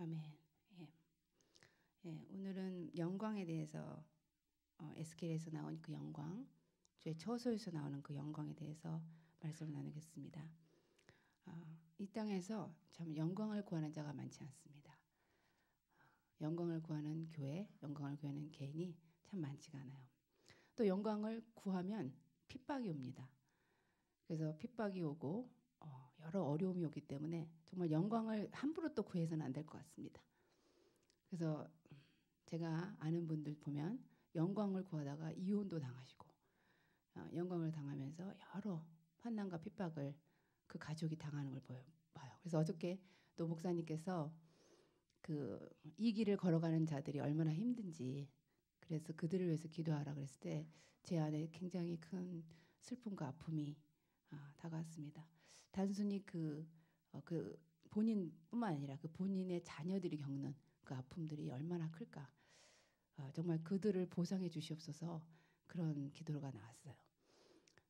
아멘. 예. 예, 오늘은 영광에 대해서 에스겔에서 나온 그 영광, 주의 처소에서 나오는 그 영광에 대해서 말씀을 나누겠습니다. 이 땅에서 참 영광을 구하는 자가 많지 않습니다. 영광을 구하는 교회, 영광을 구하는 개인이 참 많지가 않아요. 또 영광을 구하면 핍박이 옵니다. 그래서 핍박이 오고 여러 어려움이 오기 때문에 정말 영광을 함부로 또 구해서는 안 될 것 같습니다. 그래서 제가 아는 분들 보면 영광을 구하다가 이혼도 당하시고 영광을 당하면서 여러 환난과 핍박을 그 가족이 당하는 걸 봐요. 그래서 어저께 또 목사님께서 이 길을 걸어가는 자들이 얼마나 힘든지, 그래서 그들을 위해서 기도하라 그랬을 때 제 안에 굉장히 큰 슬픔과 아픔이 다가왔습니다. 단순히 그 본인뿐만 아니라 그 본인의 자녀들이 겪는 그 아픔들이 얼마나 클까. 정말 그들을 보상해 주시옵소서, 그런 기도가 나왔어요.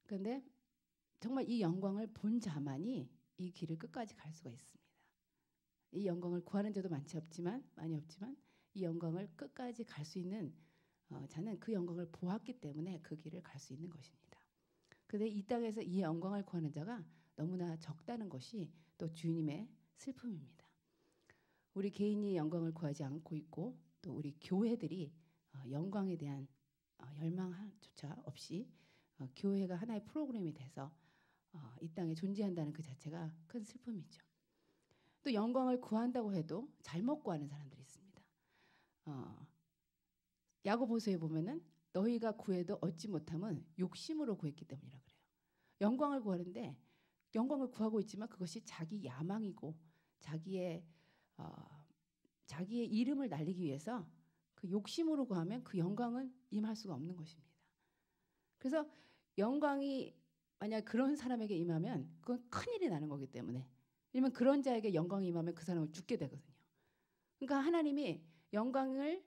그런데 정말 이 영광을 본 자만이 이 길을 끝까지 갈 수가 있습니다. 이 영광을 구하는 자도 많이 없지만 이 영광을 끝까지 갈 수 있는 자는 그 영광을 보았기 때문에 그 길을 갈 수 있는 것입니다. 그런데 이 땅에서 이 영광을 구하는 자가 너무나 적다는 것이 또 주님의 슬픔입니다. 우리 개인이 영광을 구하지 않고 있고, 또 우리 교회들이 영광에 대한 열망조차 없이 교회가 하나의 프로그램이 돼서 이 땅에 존재한다는 그 자체가 큰 슬픔이죠. 또 영광을 구한다고 해도 잘못 구하는 사람들이 있습니다. 야고보서에 보면은 너희가 구해도 얻지 못함은 욕심으로 구했기 때문이라 그래요. 영광을 구하는데 영광을 구하고 있지만 그것이 자기 야망이고 자기의 이름을 날리기 위해서 그 욕심으로 구하면 그 영광은 임할 수가 없는 것입니다. 그래서 영광이 만약 그런 사람에게 임하면 그건 큰일이 나는 거기 때문에, 왜냐면 그런 자에게 영광이 임하면 그 사람은 죽게 되거든요. 그러니까 하나님이 영광을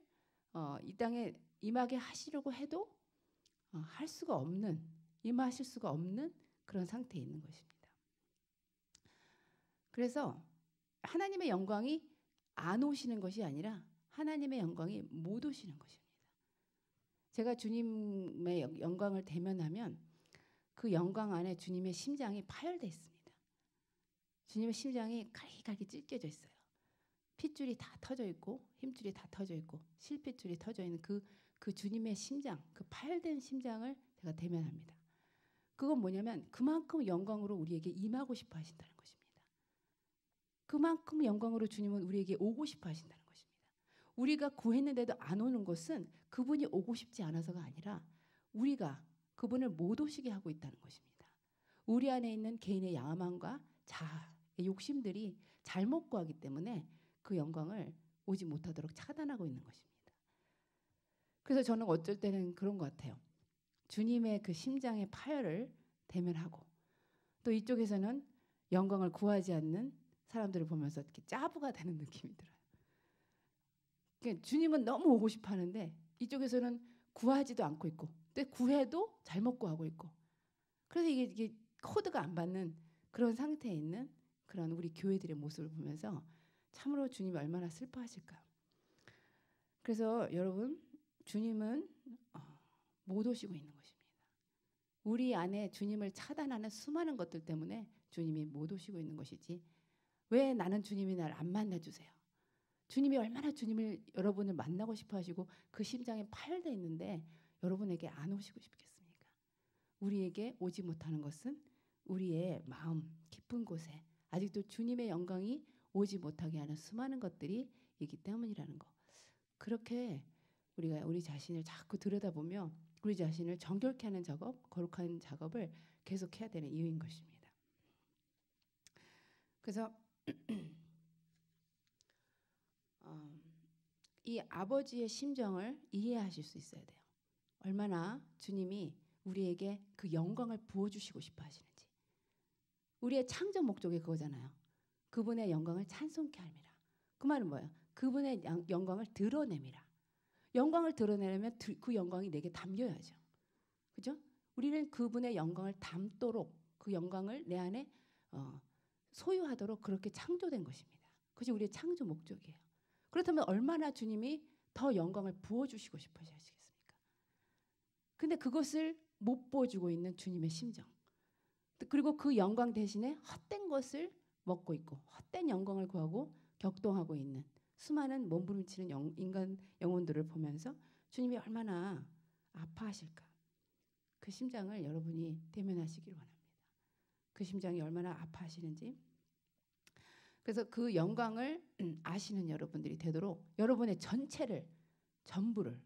이 땅에 임하게 하시려고 해도 할 수가 없는, 임하실 수가 없는 그런 상태에 있는 것입니다. 그래서 하나님의 영광이 안 오시는 것이 아니라 하나님의 영광이 못 오시는 것입니다. 제가 주님의 영광을 대면하면 그 영광 안에 주님의 심장이 파열되어 있습니다. 주님의 심장이 갈기갈기 찢겨져 있어요. 핏줄이 다 터져 있고 힘줄이 다 터져 있고 실핏줄이 터져 있는 그 주님의 심장, 그 파열된 심장을 제가 대면합니다. 그건 뭐냐면 그만큼 영광으로 우리에게 임하고 싶어 하신다는 것입니다. 그만큼 영광으로 주님은 우리에게 오고 싶어 하신다는 것입니다. 우리가 구했는데도 안 오는 것은 그분이 오고 싶지 않아서가 아니라 우리가 그분을 못 오시게 하고 있다는 것입니다. 우리 안에 있는 개인의 야망과 자아의 욕심들이 잘못 구하기 때문에 그 영광을 오지 못하도록 차단하고 있는 것입니다. 그래서 저는 어쩔 때는 그런 것 같아요. 주님의 그 심장의 파열을 대면하고, 또 이쪽에서는 영광을 구하지 않는 사람들을 보면서 이렇게 짜부가 되는 느낌이 들어요. 그러니까 주님은 너무 오고 싶어 하는데 이쪽에서는 구하지도 않고 있고, 근데 구해도 잘못 구하고 있고, 그래서 이게 코드가 안 받는 그런 상태에 있는 그런 우리 교회들의 모습을 보면서 참으로 주님이 얼마나 슬퍼하실까. 그래서 여러분, 주님은 못 오시고 있는 것입니다. 우리 안에 주님을 차단하는 수많은 것들 때문에 주님이 못 오시고 있는 것이지, 왜 나는 주님이 나를 안 만나주세요? 주님이 얼마나 여러분을 만나고 싶어 하시고 그 심장에 파열되어 있는데 여러분에게 안 오시고 싶겠습니까? 우리에게 오지 못하는 것은 우리의 마음 깊은 곳에 아직도 주님의 영광이 오지 못하게 하는 수많은 것들이 있기 때문이라는 거. 그렇게 우리가 우리 자신을 자꾸 들여다보며 우리 자신을 정결케 하는 작업, 거룩한 작업을 계속해야 되는 이유인 것입니다. 그래서 이 아버지의 심정을 이해하실 수 있어야 돼요. 얼마나 주님이 우리에게 그 영광을 부어주시고 싶어 하시는지. 우리의 창조 목적이 그거잖아요. 그분의 영광을 찬송케 함이라. 그 말은 뭐예요? 그분의 영광을 드러내미라. 영광을 드러내려면 그 영광이 내게 담겨야죠. 그죠? 우리는 그분의 영광을 담도록, 그 영광을 내 안에 소유하도록 그렇게 창조된 것입니다. 그것이 우리의 창조 목적이에요. 그렇다면 얼마나 주님이 더 영광을 부어주시고 싶으시겠습니까? 근데 그것을 못 부어주고 있는 주님의 심정. 그리고 그 영광 대신에 헛된 것을 먹고 있고 헛된 영광을 구하고 격동하고 있는 수많은 몸부림치는 인간 영혼들을 보면서 주님이 얼마나 아파하실까. 그 심장을 여러분이 대면하시기를 원합니다. 그 심장이 얼마나 아파하시는지. 그래서 그 영광을 아시는 여러분들이 되도록 여러분의 전체를 전부를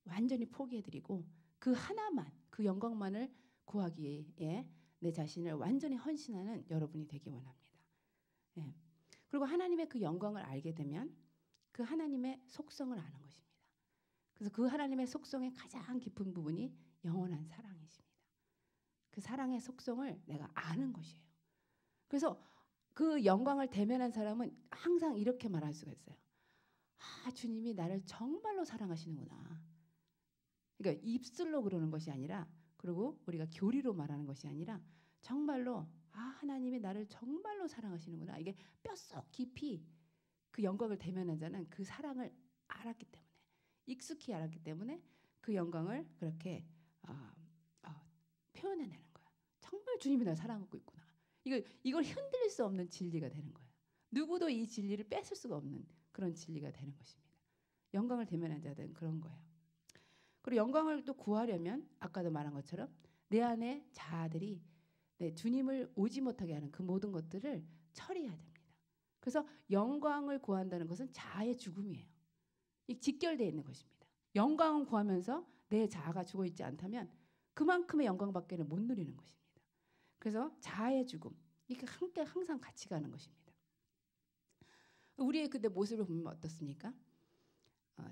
완전히 포기해드리고 그 하나만 그 영광만을 구하기에 내 자신을 완전히 헌신하는 여러분이 되기 원합니다. 예. 그리고 하나님의 그 영광을 알게 되면 그 하나님의 속성을 아는 것입니다. 그래서 그 하나님의 속성의 가장 깊은 부분이 영원한 사랑이십니다. 그 사랑의 속성을 내가 아는 것이에요. 그래서 그 영광을 대면한 사람은 항상 이렇게 말할 수가 있어요. 아, 주님이 나를 정말로 사랑하시는구나. 그러니까 입술로 그러는 것이 아니라, 그리고 우리가 교리로 말하는 것이 아니라 정말로 아, 하나님이 나를 정말로 사랑하시는구나. 이게 뼛속 깊이 그 영광을 대면한 자는 그 사랑을 알았기 때문에, 익숙히 알았기 때문에 그 영광을 그렇게 표현해내는 거야. 정말 주님이 나를 사랑하고 있구나. 이걸 흔들릴 수 없는 진리가 되는 거예요. 누구도 이 진리를 뺏을 수가 없는 그런 진리가 되는 것입니다. 영광을 대면한 자들은 그런 거예요. 그리고 영광을 또 구하려면 아까도 말한 것처럼 내 안에 자아들이 주님을 오지 못하게 하는 그 모든 것들을 처리해야 됩니다. 그래서 영광을 구한다는 것은 자아의 죽음이에요. 이 직결되어 있는 것입니다. 영광을 구하면서 내 자아가 죽어 있지 않다면 그만큼의 영광밖에는 못 누리는 것입니다. 그래서 자아의 죽음, 이게 함께 항상 같이 가는 것입니다. 우리의 그때 모습을 보면 어떻습니까?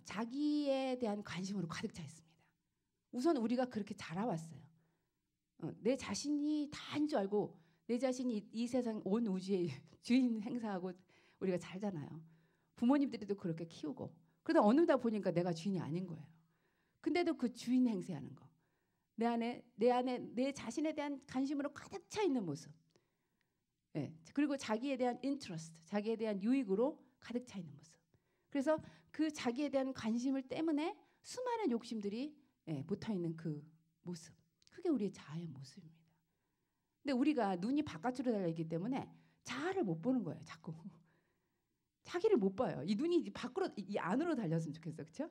자기에 대한 관심으로 가득 차 있습니다. 우선 우리가 그렇게 자라왔어요. 내 자신이 다인 줄 알고 내 자신이 이 세상 온 우주의 주인 행사하고 우리가 살잖아요. 부모님들도 그렇게 키우고 그러다 어느덧 보니까 내가 주인이 아닌 거예요. 근데도 그 주인 행세하는 거. 내 안에 내 자신에 대한 관심으로 가득 차 있는 모습. 예. 그리고 자기에 대한 인트러스트, 자기에 대한 유익으로 가득 차 있는 모습. 그래서 그 자기에 대한 관심을 때문에 수많은 욕심들이 붙어 있는 그 모습. 그게 우리의 자아의 모습입니다. 근데 우리가 눈이 바깥으로 달려있기 때문에 자아를 못 보는 거예요. 자꾸. 자기를 못 봐요. 이 눈이 밖으로 이 안으로 달렸으면 좋겠어. 그렇죠?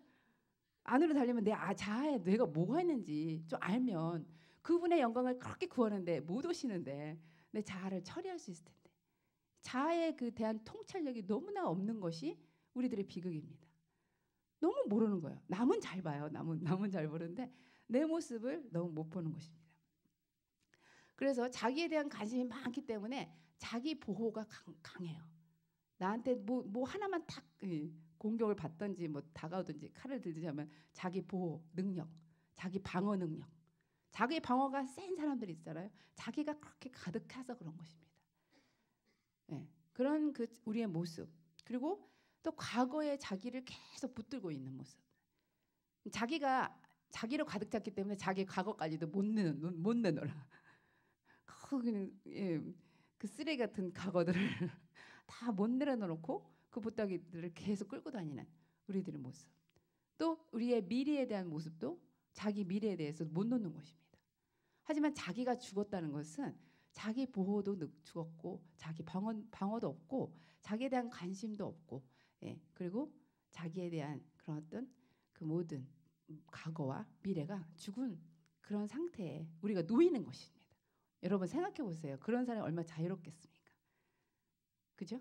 안으로 달리면 내 자아에 뇌가 뭐가 있는지 좀 알면 그분의 영광을 그렇게 구하는데 못 오시는데 내 자아를 처리할 수 있을 텐데 자아에 그 대한 통찰력이 너무나 없는 것이 우리들의 비극입니다. 너무 모르는 거예요. 남은 잘 봐요. 남은 잘 보는데 내 모습을 너무 못 보는 것입니다. 그래서 자기에 대한 관심이 많기 때문에 자기 보호가 강해요. 나한테 뭐 하나만 딱 공격을 받든지 뭐 다가오든지 칼을 들든지 하면 자기 보호 능력, 자기 방어 능력, 자기 방어가 센 사람들이 있잖아요. 자기가 그렇게 가득해서 그런 것입니다. 네, 그런 그 우리의 모습, 그리고 또 과거에 자기를 계속 붙들고 있는 모습. 자기가 자기로 가득 찼기 때문에 자기 과거까지도 못 내놓아. 그 쓰레기 같은 과거들을 다 못 내려놓고 그 보따리들을 계속 끌고 다니는 우리들의 모습. 또 우리의 미래에 대한 모습도 자기 미래에 대해서 못 놓는 것입니다. 하지만 자기가 죽었다는 것은 자기 보호도 죽었고 자기 방어도 없고 자기에 대한 관심도 없고 그리고 자기에 대한 그런 어떤 그 모든 과거와 미래가 죽은 그런 상태에 우리가 놓이는 것입니다. 여러분 생각해 보세요. 그런 사람이 얼마나 자유롭겠습니까? 그죠?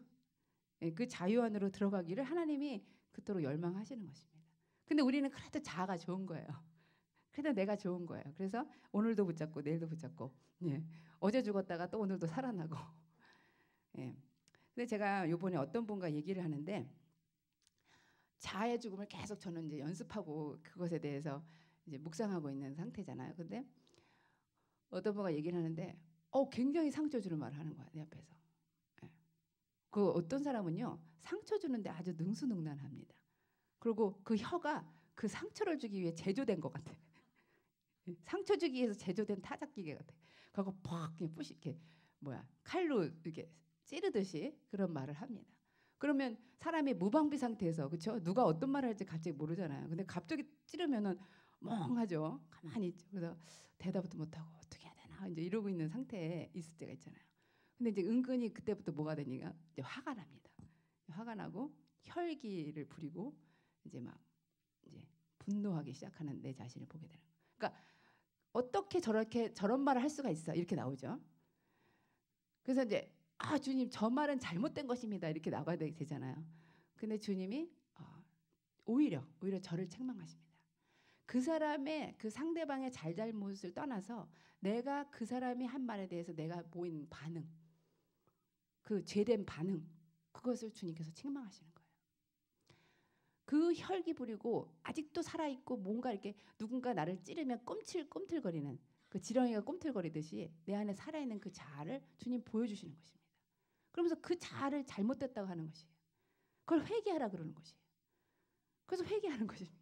그 자유 안으로 들어가기를 하나님이 그토록 열망하시는 것입니다. 근데 우리는 그래도 자아가 좋은 거예요. 그래도 내가 좋은 거예요. 그래서 오늘도 붙잡고 내일도 붙잡고 어제 죽었다가 또 오늘도 살아나고 근데 제가 이번에 어떤 분과 얘기를 하는데 자아의 죽음을 계속 저는 이제 연습하고 그것에 대해서 이제 묵상하고 있는 상태잖아요. 근데 어떤 분과 얘기를 하는데 굉장히 상처 주는 말을 하는 거야, 내 앞에서. 그 어떤 사람은요 상처 주는데 아주 능수능란합니다. 그리고 그 혀가 그 상처를 주기 위해 제조된 것 같아. 상처 주기 위해서 제조된 타작기계 같아. 그거 팍 부시 이렇게 칼로 이렇게 찌르듯이 그런 말을 합니다. 그러면 사람이 무방비 상태에서 그렇죠? 누가 어떤 말을 할지 갑자기 모르잖아요. 근데 갑자기 찌르면은 멍하죠. 가만히 있죠. 그래서 대답도 못하고 어떻게 해야 되나 이제 이러고 있는 상태에 있을 때가 있잖아요. 근데 이제 은근히 그때부터 뭐가 되니까 이제 화가 납니다. 화가 나고 혈기를 부리고 이제 막 이제 분노하기 시작하는 내 자신을 보게 되는 거예요. 그러니까 어떻게 저렇게 저런 말을 할 수가 있어 이렇게 나오죠. 그래서 이제 주님 저 말은 잘못된 것입니다 이렇게 나가야 되잖아요. 근데 주님이 오히려 저를 책망하십니다. 그 사람의 그 상대방의 잘잘못을 떠나서 내가 그 사람이 한 말에 대해서 내가 보인 반응, 그 죄된 반응, 그것을 주님께서 책망하시는 거예요. 그 혈기 부리고 아직도 살아있고 뭔가 이렇게 누군가 나를 찌르면 꿈틀꿈틀거리는 그 지렁이가 꿈틀거리듯이 내 안에 살아있는 그 자아를 주님 보여주시는 것입니다. 그러면서 그 자아를 잘못됐다고 하는 것이에요. 그걸 회개하라 그러는 것이에요. 그래서 회개하는 것입니다.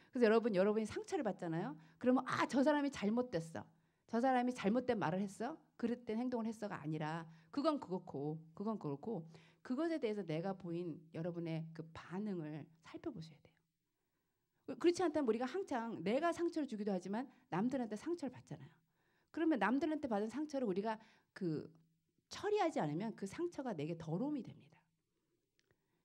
그래서 여러분이 상처를 받잖아요. 그러면 저 사람이 잘못됐어. 저 사람이 잘못된 말을 했어. 그릇된 행동을 했어가 아니라 그건 그렇고 그것에 대해서 내가 보인 여러분의 그 반응을 살펴보셔야 돼요. 그렇지 않다면 우리가 항상 내가 상처를 주기도 하지만 남들한테 상처를 받잖아요. 그러면 남들한테 받은 상처를 우리가 그 처리하지 않으면 그 상처가 내게 더러움이 됩니다.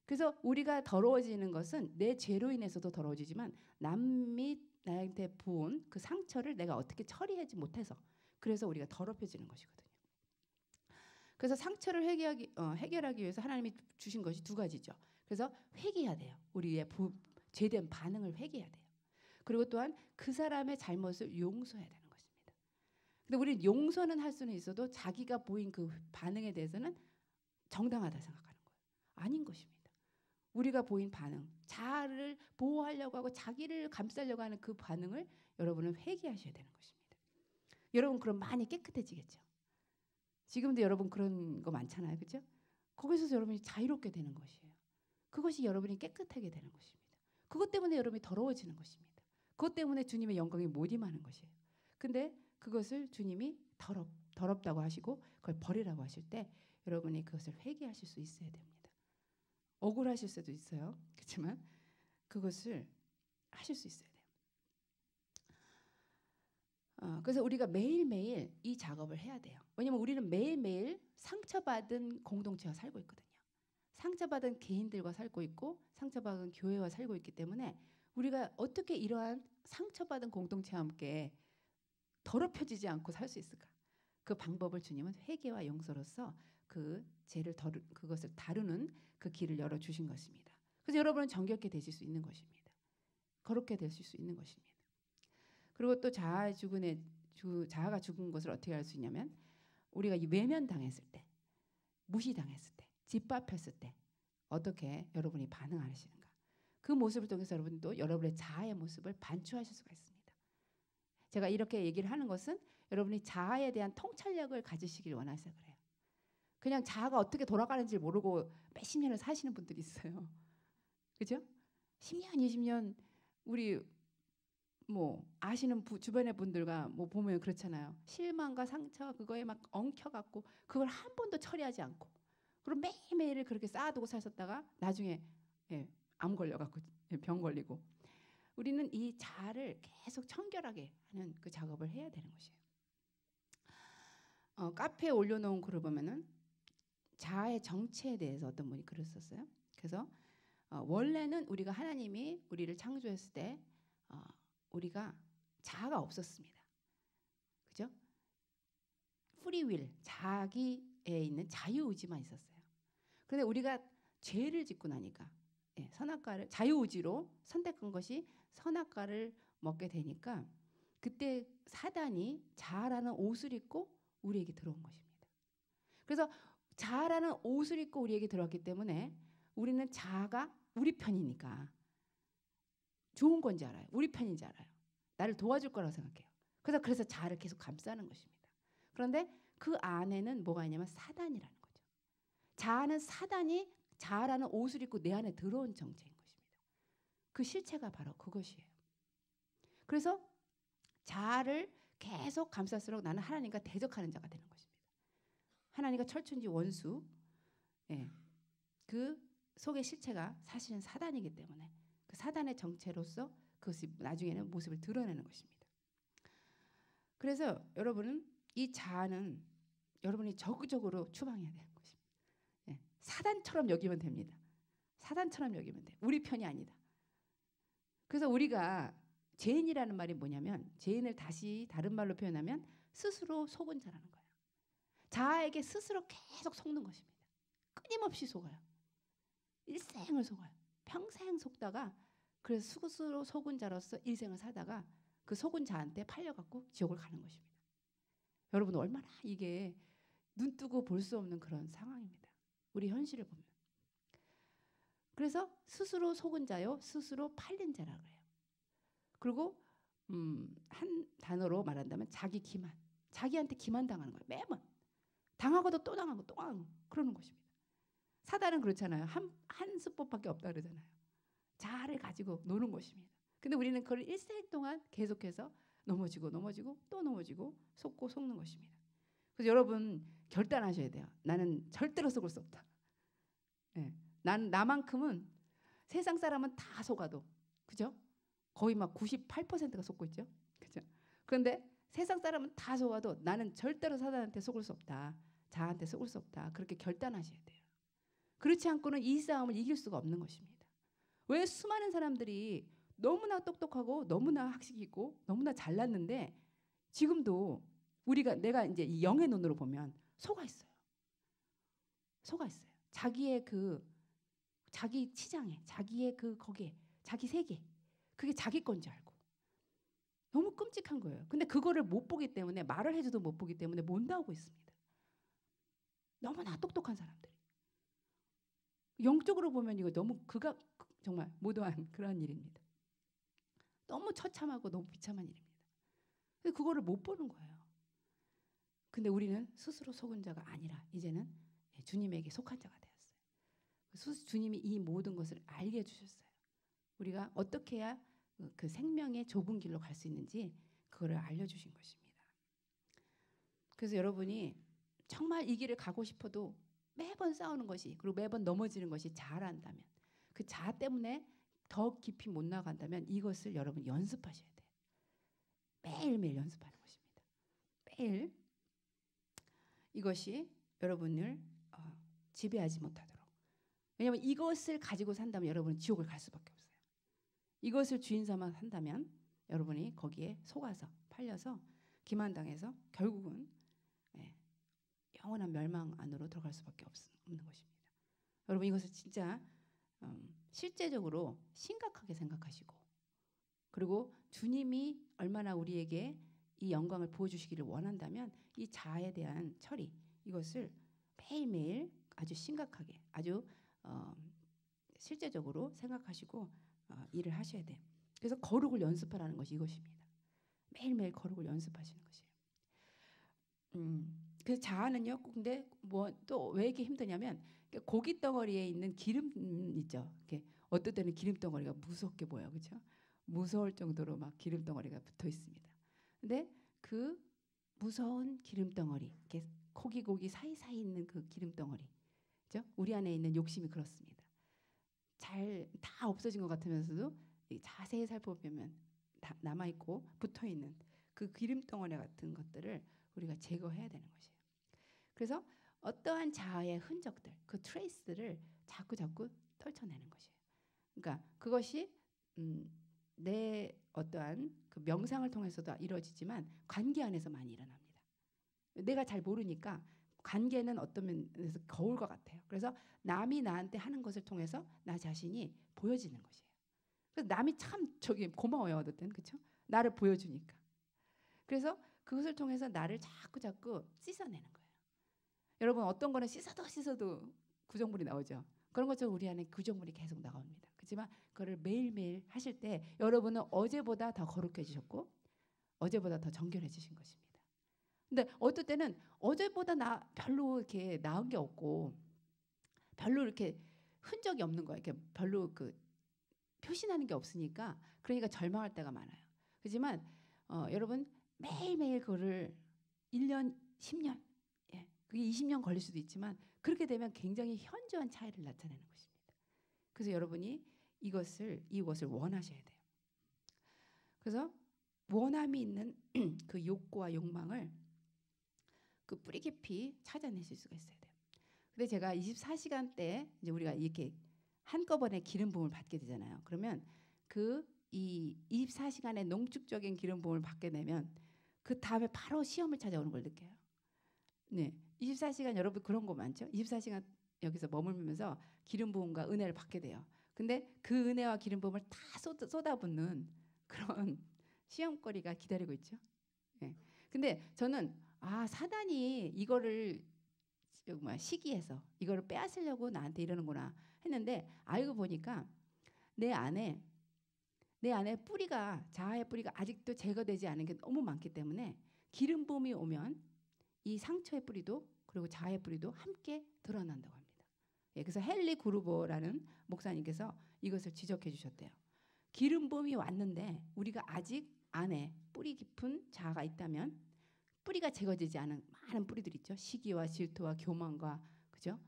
그래서 우리가 더러워지는 것은 내 죄로 인해서도 더러워지지만 남이 나한테 부은 그 상처를 내가 어떻게 처리하지 못해서 그래서 우리가 더럽혀지는 것이거든요. 그래서 상처를 해결하기 위해서 하나님이 주신 것이 두 가지죠. 그래서 회개해야 돼요. 우리의 죄된 반응을 회개해야 돼요. 그리고 또한 그 사람의 잘못을 용서해야 되는 것입니다. 근데 우리는 용서는 할 수는 있어도 자기가 보인 그 반응에 대해서는 정당하다 생각하는 거예요. 아닌 것입니다. 우리가 보인 반응, 자아를 보호하려고 하고 자기를 감싸려고 하는 그 반응을 여러분은 회개하셔야 되는 것입니다. 여러분 그럼 많이 깨끗해지겠죠. 지금도 여러분 그런 거 많잖아요. 그렇죠? 거기서 여러분이 자유롭게 되는 것이에요. 그것이 여러분이 깨끗하게 되는 것입니다. 그것 때문에 여러분이 더러워지는 것입니다. 그것 때문에 주님의 영광이 못 임하는 것이에요. 근데 그것을 주님이 더럽다고 하시고 그걸 버리라고 하실 때 여러분이 그것을 회개하실 수 있어야 됩니다. 억울하실 수도 있어요. 그렇지만 그것을 하실 수 있어야 돼요. 그래서 우리가 매일매일 이 작업을 해야 돼요. 왜냐하면 우리는 매일매일 상처받은 공동체와 살고 있거든요. 상처받은 개인들과 살고 있고 상처받은 교회와 살고 있기 때문에 우리가 어떻게 이러한 상처받은 공동체와 함께 더럽혀지지 않고 살 수 있을까? 그 방법을 주님은 회개와 용서로서 그 죄를 그것을 다루는 그 길을 열어주신 것입니다. 그래서 여러분은 정결케 되실 수 있는 것입니다. 거룩게 되실 수 있는 것입니다. 그리고 또 자아가 죽은 것을 어떻게 알 수 있냐면 우리가 외면당했을 때, 무시당했을 때, 짓밟혔을 때 어떻게 여러분이 반응하시는가? 그 모습을 통해서 여러분도 여러분의 자아의 모습을 반추하실 수가 있습니다. 제가 이렇게 얘기를 하는 것은 여러분이 자아에 대한 통찰력을 가지시길 원해서 그래요. 그냥 자아가 어떻게 돌아가는지 모르고 몇십 년을 사시는 분들이 있어요. 그죠? 10년, 20년 우리 뭐 아시는 주변의 분들과 뭐 보면 그렇잖아요. 실망과 상처 그거에 막 엉켜갖고 그걸 한 번도 처리하지 않고 그리고 매일매일을 그렇게 쌓아두고 사셨다가 나중에 암 걸려갖고 병 걸리고 우리는 이 자아를 계속 청결하게 하는 그 작업을 해야 되는 것이에요. 카페에 올려놓은 글을 보면은 자아의 정체에 대해서 어떤 분이 글을 썼어요. 그래서 원래는 우리가 하나님이 우리를 창조했을 때 우리가 자아가 없었습니다. 그죠? 프리윌, 자기에 있는 자유의지만 있었어요. 그런데 우리가 죄를 짓고 나니까 선악과를 자유의지로 선택한 것이 선악과를 먹게 되니까 그때 사단이 자아라는 옷을 입고 우리에게 들어온 것입니다. 그래서 자아라는 옷을 입고 우리에게 들어왔기 때문에 우리는 자아가 우리 편이니까 좋은 건지 알아요. 우리 편인지 알아요. 나를 도와줄 거라고 생각해요. 그래서 자아를 계속 감싸는 것입니다. 그런데 그 안에는 뭐가 있냐면 사단이라는 거죠. 자아는 사단이 자아라는 옷을 입고 내 안에 들어온 정체인 것입니다. 그 실체가 바로 그것이에요. 그래서 자아를 계속 감쌀수록 나는 하나님과 대적하는 자가 되는 것입니다. 하나님과 철천지 원수, 그 속의 실체가 사실은 사단이기 때문에 그 사단의 정체로서 그것이 나중에는 모습을 드러내는 것입니다. 그래서 여러분은 이 자아는 여러분이 적극적으로 추방해야 되는 것입니다. 예, 사단처럼 여기면 됩니다. 사단처럼 여기면 돼. 우리 편이 아니다. 그래서 우리가 죄인이라는 말이 뭐냐면 죄인을 다시 다른 말로 표현하면 스스로 속은 자라는 거예요. 자아에게 스스로 계속 속는 것입니다. 끊임없이 속아요. 일생을 속아요. 평생 속다가 그래서 스스로 속은 자로서 일생을 살다가 그 속은 자한테 팔려갖고 지옥을 가는 것입니다. 여러분 얼마나 이게 눈 뜨고 볼 수 없는 그런 상황입니다. 우리 현실을 보면. 그래서 스스로 속은 자요, 스스로 팔린 자라고 해요. 그리고 한 단어로 말한다면 자기 기만. 자기한테 기만당하는 거예요. 매번. 당하고도 또 당하고 또 당하고 그러는 것입니다. 사단은 그렇잖아요. 한 수법밖에 없다 그러잖아요. 자아를 가지고 노는 것입니다. 근데 우리는 그걸 일생 동안 계속해서 넘어지고 또 넘어지고 속고 속는 것입니다. 그래서 여러분 결단하셔야 돼요. 나는 절대로 속을 수 없다. 네. 나만큼은 세상 사람은 다 속아도 그죠? 거의 막 98%가 속고 있죠. 그죠? 그런데 세상 사람은 다 속아도 나는 절대로 사단한테 속을 수 없다. 자아한테 속을 수 없다. 그렇게 결단하셔야 돼요. 그렇지 않고는 이 싸움을 이길 수가 없는 것입니다. 왜 수많은 사람들이 너무나 똑똑하고 너무나 학식이 있고 너무나 잘났는데 지금도 내가 이제 이 영의 눈으로 보면 속아 있어요. 속아 있어요. 자기의 자기 치장에, 자기의 거기에, 자기 세계, 그게 자기 건지 알고 너무 끔찍한 거예요. 근데 그거를 못 보기 때문에 말을 해줘도 못 보기 때문에 못 나오고 있습니다. 너무나 똑똑한 사람들이 영적으로 보면 이거 너무 정말 무도한 그런 일입니다. 너무 처참하고 너무 비참한 일입니다. 근데 그거를 못 보는 거예요. 근데 우리는 스스로 속은 자가 아니라 이제는 주님에게 속한 자가 되었어요. 주님이 이 모든 것을 알게 해주셨어요. 우리가 어떻게 해야 그 생명의 좁은 길로 갈 수 있는지 그거를 알려주신 것입니다. 그래서 여러분이 정말 이 길을 가고 싶어도 매번 싸우는 것이 그리고 매번 넘어지는 것이 자아란다면 그 자아 때문에 더 깊이 못 나간다면 이것을 여러분 연습하셔야 돼요. 매일매일 연습하는 것입니다. 매일 이것이 여러분을 지배하지 못하도록. 왜냐하면 이것을 가지고 산다면 여러분은 지옥을 갈 수밖에 없어요. 이것을 주인 삼아 산다면 여러분이 거기에 속아서 팔려서 기만당해서 결국은 영원한 멸망 안으로 들어갈 수밖에 없는 것입니다. 여러분 이것을 진짜 실제적으로 심각하게 생각하시고 그리고 주님이 얼마나 우리에게 이 영광을 부어주시기를 원한다면 이 자아에 대한 처리 이것을 매일매일 아주 심각하게 아주 실제적으로 생각하시고 일을 하셔야 돼요. 그래서 거룩을 연습하라는 것이 이것입니다. 매일매일 거룩을 연습하시는 것이에요. 그 자아는요. 근데 뭐 또 왜 이렇게 힘드냐면 고기 덩어리에 있는 기름 있죠. 이렇게 어떨 때는 기름 덩어리가 무섭게 보여, 그렇죠? 무서울 정도로 막 기름 덩어리가 붙어 있습니다. 근데 그 무서운 기름 덩어리, 이렇게 고기 사이사이 있는 그 기름 덩어리, 그렇죠? 우리 안에 있는 욕심이 그렇습니다. 잘 다 없어진 것 같으면서도 자세히 살펴보면 다 남아 있고 붙어 있는 그 기름 덩어리 같은 것들을 우리가 제거해야 되는 것이에요. 그래서 어떠한 자아의 흔적들, 그 트레이스를 자꾸 떨쳐내는 것이에요. 그러니까 그것이 내 어떠한 그 명상을 통해서도 이루어지지만 관계 안에서 많이 일어납니다. 내가 잘 모르니까 관계는 어떤 면에서 거울 것 같아요. 그래서 남이 나한테 하는 것을 통해서 나 자신이 보여지는 것이에요. 그래서 남이 참 고마워요. 어떨 땐 그렇죠? 나를 보여주니까. 그래서 그것을 통해서 나를 자꾸 씻어내는 거예요. 여러분 어떤 거는 씻어도 구정물이 나오죠. 그런 것처럼 우리 안에 구정물이 계속 나옵니다. 그렇지만 그거를 매일매일 하실 때 여러분은 어제보다 더 거룩해지셨고 어제보다 더 정결해지신 것입니다. 근데 어떨 때는 어제보다 별로 이렇게 나은 게 없고 별로 이렇게 흔적이 없는 거예요. 이렇게 별로 표시나는 게 없으니까 그러니까 절망할 때가 많아요. 그렇지만 여러분 매일매일 그거를 1년, 10년, 그게 20년 걸릴 수도 있지만 그렇게 되면 굉장히 현저한 차이를 나타내는 것입니다. 그래서 여러분이 이것을 원하셔야 돼요. 그래서 원함이 있는 그 욕구와 욕망을 그 뿌리 깊이 찾아내실 수가 있어야 돼요. 근데 제가 24시간 때 이제 우리가 이렇게 한꺼번에 기름 부음을 받게 되잖아요. 그러면 그 이 24시간의 농축적인 기름 부음을 받게 되면 그 다음에 바로 시험을 찾아오는 걸 느껴요. 네, 24시간 여러분 그런 거 많죠? 24시간 여기서 머물면서 기름 부음과 은혜를 받게 돼요. 근데 그 은혜와 기름 부음을 다 쏟아붓는 그런 시험거리가 기다리고 있죠. 네. 근데 저는 사단이 이거를 시기해서 이거를 빼앗으려고 나한테 이러는구나 했는데 알고 보니까 내 안에 뿌리가 자아의 뿌리가 아직도 제거되지 않은 게 너무 많기 때문에 기름 부음이 오면 이 상처의 뿌리도 그리고 자아의 뿌리도 함께 드러난다고 합니다. 예, 그래서 헨리 구르보라는 목사님께서 이것을 지적해 주셨대요. 기름 부음이 왔는데 우리가 아직 안에 뿌리 깊은 자아가 있다면 뿌리가 제거되지 않은 많은 뿌리들 있죠. 시기와 질투와 교만과 그죠?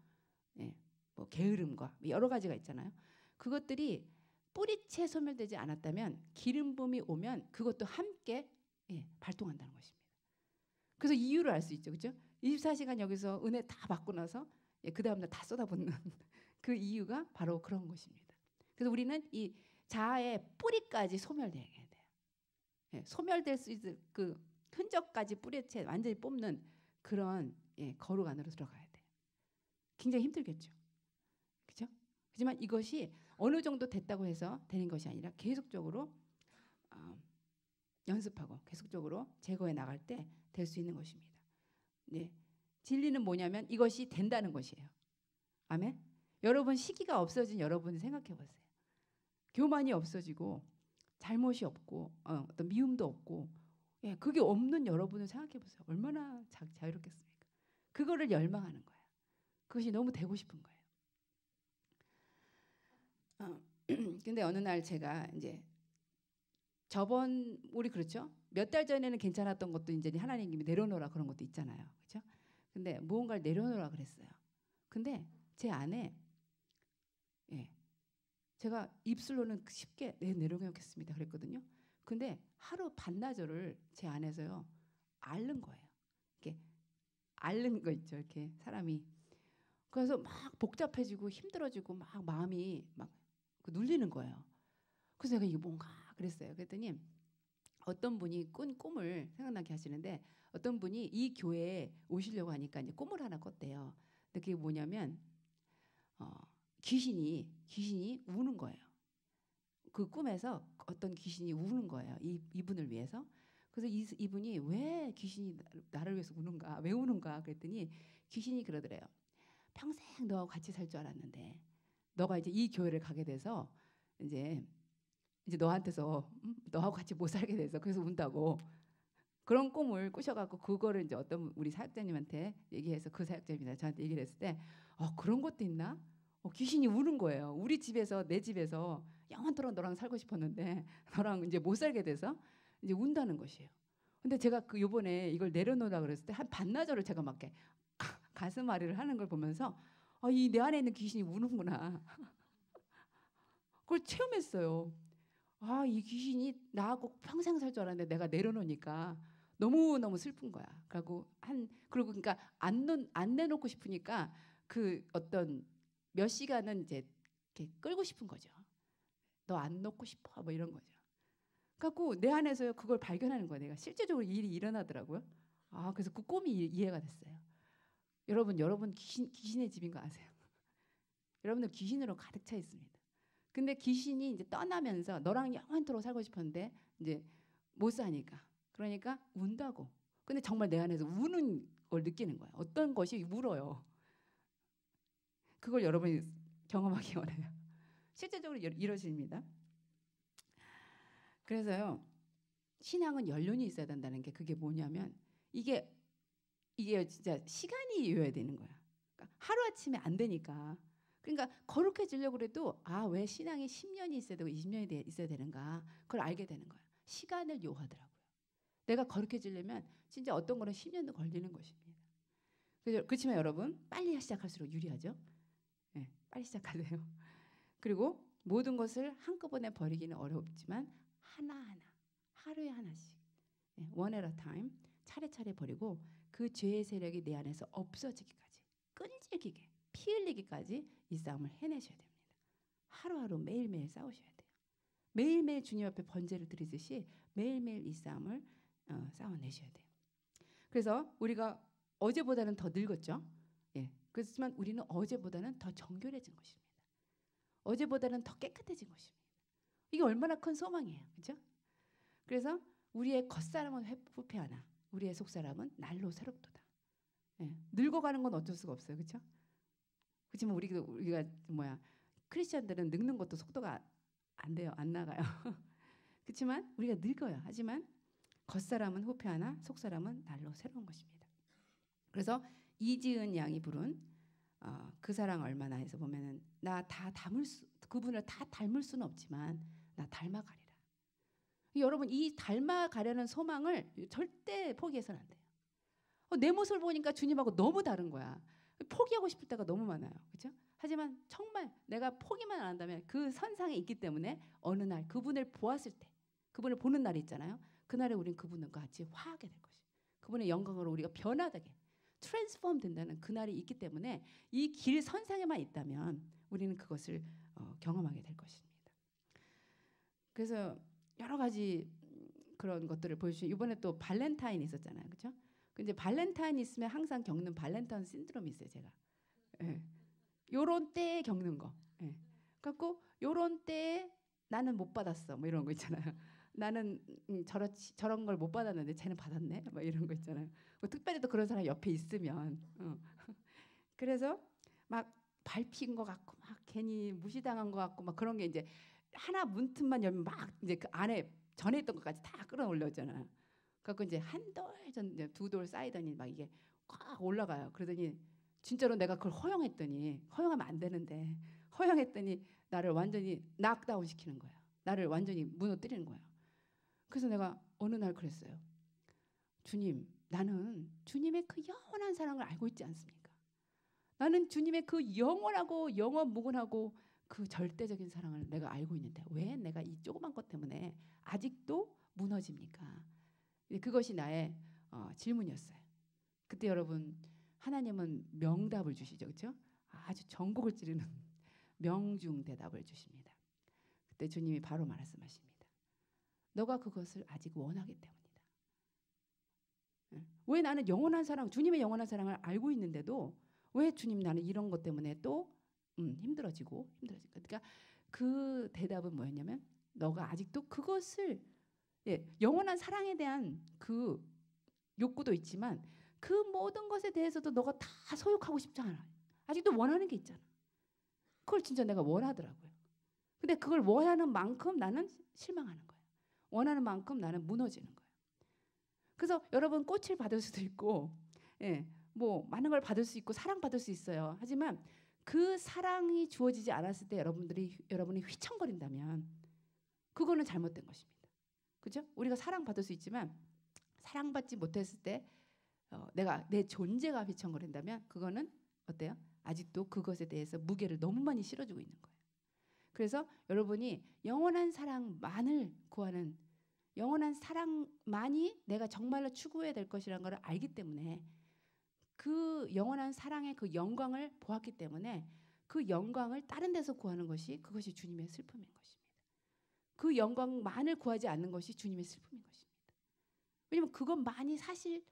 예, 뭐 게으름과 여러 가지가 있잖아요. 그것들이 뿌리채 소멸되지 않았다면 기름 부음이 오면 그것도 함께 발동한다는 것입니다. 그래서 이유를 알 수 있죠. 그렇죠? 24시간 여기서 은혜 다 받고 나서 그 다음날 다 쏟아붓는 그 이유가 바로 그런 것입니다. 그래서 우리는 이 자아의 뿌리까지 소멸돼야 돼요. 소멸될 수 있을 그 흔적까지 뿌리채 완전히 뽑는 그런 거룩 안으로 들어가야 돼요. 굉장히 힘들겠죠. 그렇죠? 하지만 이것이 어느 정도 됐다고 해서 되는 것이 아니라 계속적으로 연습하고 계속적으로 제거해 나갈 때 될 수 있는 것입니다. 네. 진리는 뭐냐면 이것이 된다는 것이에요. 아멘. 여러분 시기가 없어진 여러분이 생각해 보세요. 교만이 없어지고 잘못이 없고 어떤 미움도 없고 그게 없는 여러분을 생각해 보세요. 얼마나 자유롭겠습니까? 그거를 열망하는 거예요. 그것이 너무 되고 싶은 거예요. 근데 어느 날 제가 이제 우리 그렇죠? 몇 달 전에는 괜찮았던 것도 이제 하나님이 내려놓으라 그런 것도 있잖아요. 그렇죠? 근데 무언가를 내려놓으라 그랬어요. 근데 제 안에 제가 입술로는 쉽게 내려놓겠습니다 그랬거든요. 근데 하루 반나절을 제 안에서요 앓는 거예요. 이렇게 앓는 거 있죠. 이렇게 사람이 그래서 막 복잡해지고 힘들어지고 막 마음이 막 눌리는 거예요. 그래서 내가 이게 뭔가 그랬어요. 그랬더니 어떤 분이 꾼 꿈을 생각나게 하시는데 어떤 분이 이 교회에 오시려고 하니까 이제 꿈을 하나 꿨대요. 근데 그게 뭐냐면 귀신이 우는 거예요. 그 꿈에서 어떤 귀신이 우는 거예요. 이분을 위해서. 그래서 이분이 왜 귀신이 나를 위해서 우는가? 왜 우는가? 그랬더니 귀신이 그러더래요. 평생 너하고 같이 살 줄 알았는데 너가 이제 이 교회를 가게 돼서 이제 너한테서 너하고 같이 못 살게 돼서 그래서 운다고 그런 꿈을 꾸셔갖고 그거를 이제 어떤 우리 사역자님한테 얘기해서 그 사역자님이 저한테 얘기를 했을 때 그런 것도 있나? 귀신이 우는 거예요. 우리 집에서 내 집에서 영원토록 너랑 살고 싶었는데 너랑 이제 못 살게 돼서 이제 운다는 것이에요. 근데 제가 그 요번에 이걸 내려놓으라 그랬을 때 한 반나절을 제가 막 이렇게 가슴앓이를 하는 걸 보면서 이 내 안에 있는 귀신이 우는구나. 그걸 체험했어요. 이 귀신이 나하고 평생 살 줄 알았는데 내가 내려놓으니까 너무너무 슬픈 거야. 그리고 그러니까 안 내놓고 싶으니까 그 어떤 몇 시간은 이제 이렇게 끌고 싶은 거죠. 너 안 놓고 싶어 뭐 이런 거죠. 그래갖고 내 안에서 그걸 발견하는 거야. 내가 실제적으로 일이 일어나더라고요. 그래서 그 꿈이 이해가 됐어요. 여러분 귀신의 집인 거 아세요? 여러분들 귀신으로 가득 차 있습니다. 근데 귀신이 이제 떠나면서 너랑 영원토록 살고 싶었는데 이제 못 사니까 그러니까 운다고. 근데 정말 내 안에서 우는 걸 느끼는 거야. 어떤 것이 울어요. 그걸 여러분이 경험하기 원해요. 실제적으로 이루어집니다. 그래서요 신앙은 연륜이 있어야 된다는 게 그게 뭐냐면 이게 진짜 시간이 이어야 되는 거야. 그러니까 하루아침에 안 되니까. 그러니까 거룩해지려고 그래도 왜 신앙이 10년이 있어야 되고 20년이 있어야 되는가 그걸 알게 되는 거야. 시간을 요하더라고요. 내가 거룩해지려면 진짜 어떤 거는 10년도 걸리는 것입니다. 그렇지만 여러분 빨리 시작할수록 유리하죠. 빨리 시작하세요. 그리고 모든 것을 한꺼번에 버리기는 어렵지만 하나하나, 하루에 하나씩, one at a time, 차례차례 버리고 그 죄의 세력이 내 안에서 없어지기까지, 끈질기게, 피 흘리기까지 이 싸움을 해내셔야 됩니다. 하루하루 매일매일 싸우셔야 돼요. 매일매일 주님 앞에 번제를 드리듯이 매일매일 이 싸움을 싸워내셔야 돼요. 그래서 우리가 어제보다는 더 늙었죠. 그렇지만 우리는 어제보다는 더 정결해진 것입니다. 어제보다는 더 깨끗해진 것입니다. 이게 얼마나 큰 소망이에요. 그렇죠? 그래서 우리의 겉사람은 후패하나 우리의 속사람은 날로 새롭도다. 늙어가는 건 어쩔 수가 없어요. 그렇죠? 그렇지만 우리가 크리스천들은 늙는 것도 속도가 안 돼요. 안 나가요. 그렇지만 우리가 늙어요. 하지만 겉사람은 후패하나 속사람은 날로 새로운 것입니다. 그래서 이지은 양이 부른 그 사랑 얼마나 해서 보면은 그분을 다 닮을 수는 없지만 나 닮아가리라. 여러분 이 닮아가려는 소망을 절대 포기해서는 안 돼요. 내 모습을 보니까 주님하고 너무 다른 거야. 포기하고 싶을 때가 너무 많아요. 그렇죠? 하지만 정말 내가 포기만 안 한다면 그 선상에 있기 때문에 어느 날 그분을 보았을 때, 그분을 보는 날이 있잖아요. 그날에 우리는 그분과 같이 화하게 될 것이에요. 그분의 영광으로 우리가 변화되게 트랜스폼 된다는 그날이 있기 때문에 이 길 선상에만 있다면 우리는 그것을 경험하게 될 것입니다. 그래서 여러 가지 그런 것들을 보여주시고 이번에 또 발렌타인 있었잖아요. 그렇죠? 근데 발렌타인 있으면 항상 겪는 발렌타인 신드롬이 있어요. 제가. 요런 때에 겪는 거. 그래갖고 요런 때에 나는 못 받았어. 뭐 이런 거 있잖아요. 나는 저런 걸 못 받았는데 쟤는 받았네. 뭐 이런 거 있잖아요. 특별히 또 그런 사람 옆에 있으면. 그래서 막 밟힌 것 같고 막 괜히 무시당한 것 같고 막 그런 게 이제 하나 문틈만 열면 막 이제 그 안에 전에 있던 것까지 다 끌어올려잖아요. 그래서 이제 두 돌 쌓이더니 막 이게 꽉 올라가요. 그러더니 진짜로 내가 그걸 허용하면 안 되는데 허용했더니 나를 완전히 낙다운 시키는 거예요. 나를 완전히 무너뜨리는 거예요. 그래서 내가 어느 날 그랬어요. 주님, 나는 주님의 그 영원한 사랑을 알고 있지 않습니까? 나는 주님의 그 영원하고 영원무궁하고 그 절대적인 사랑을 내가 알고 있는데 왜 내가 이 조그만 것 때문에 아직도 무너집니까? 그것이 나의 질문이었어요. 그때 여러분 하나님은 명답을 주시죠. 그렇죠? 아주 전곡을 찌르는 명중 대답을 주십니다. 그때 주님이 바로 말씀하십니다. 너가 그것을 아직 원하기 때문이다. 왜 나는 영원한 사랑, 주님의 영원한 사랑을 알고 있는데도 왜 주님 나는 이런 것 때문에 또 힘들어지고. 그러니까 그 대답은 뭐였냐면 너가 아직도 그것을 영원한 사랑에 대한 그 욕구도 있지만 그 모든 것에 대해서도 너가 다 소유하고 싶지 않아. 아직도 원하는 게 있잖아. 그걸 진짜 내가 원하더라고요. 근데 그걸 원하는 만큼 나는 실망하는 거예요. 원하는 만큼 나는 무너지는 거예요. 그래서 여러분 꽃을 받을 수도 있고 뭐 많은 걸 받을 수 있고 사랑받을 수 있어요. 하지만 그 사랑이 주어지지 않았을 때 여러분이 휘청거린다면 그거는 잘못된 것입니다. 그렇죠? 우리가 사랑받을 수 있지만 사랑받지 못했을 때 내가 내 존재가 휘청거린다면 그거는 어때요? 아직도 그것에 대해서 무게를 너무 많이 실어주고 있는 거예요. 그래서 여러분이 영원한 사랑만을 구하는 영원한 사랑만이 내가 정말로 추구해야 될 것이라는 걸 알기 때문에 그 영원한 사랑의 그 영광을 보았기 때문에 그 영광을 다른 데서 구하는 것이 그것이 주님의 슬픔인 것입니다. 그 영광만을 구하지 않는 것이 주님의 슬픔인 것입니다. 왜냐하면 그것만이 사실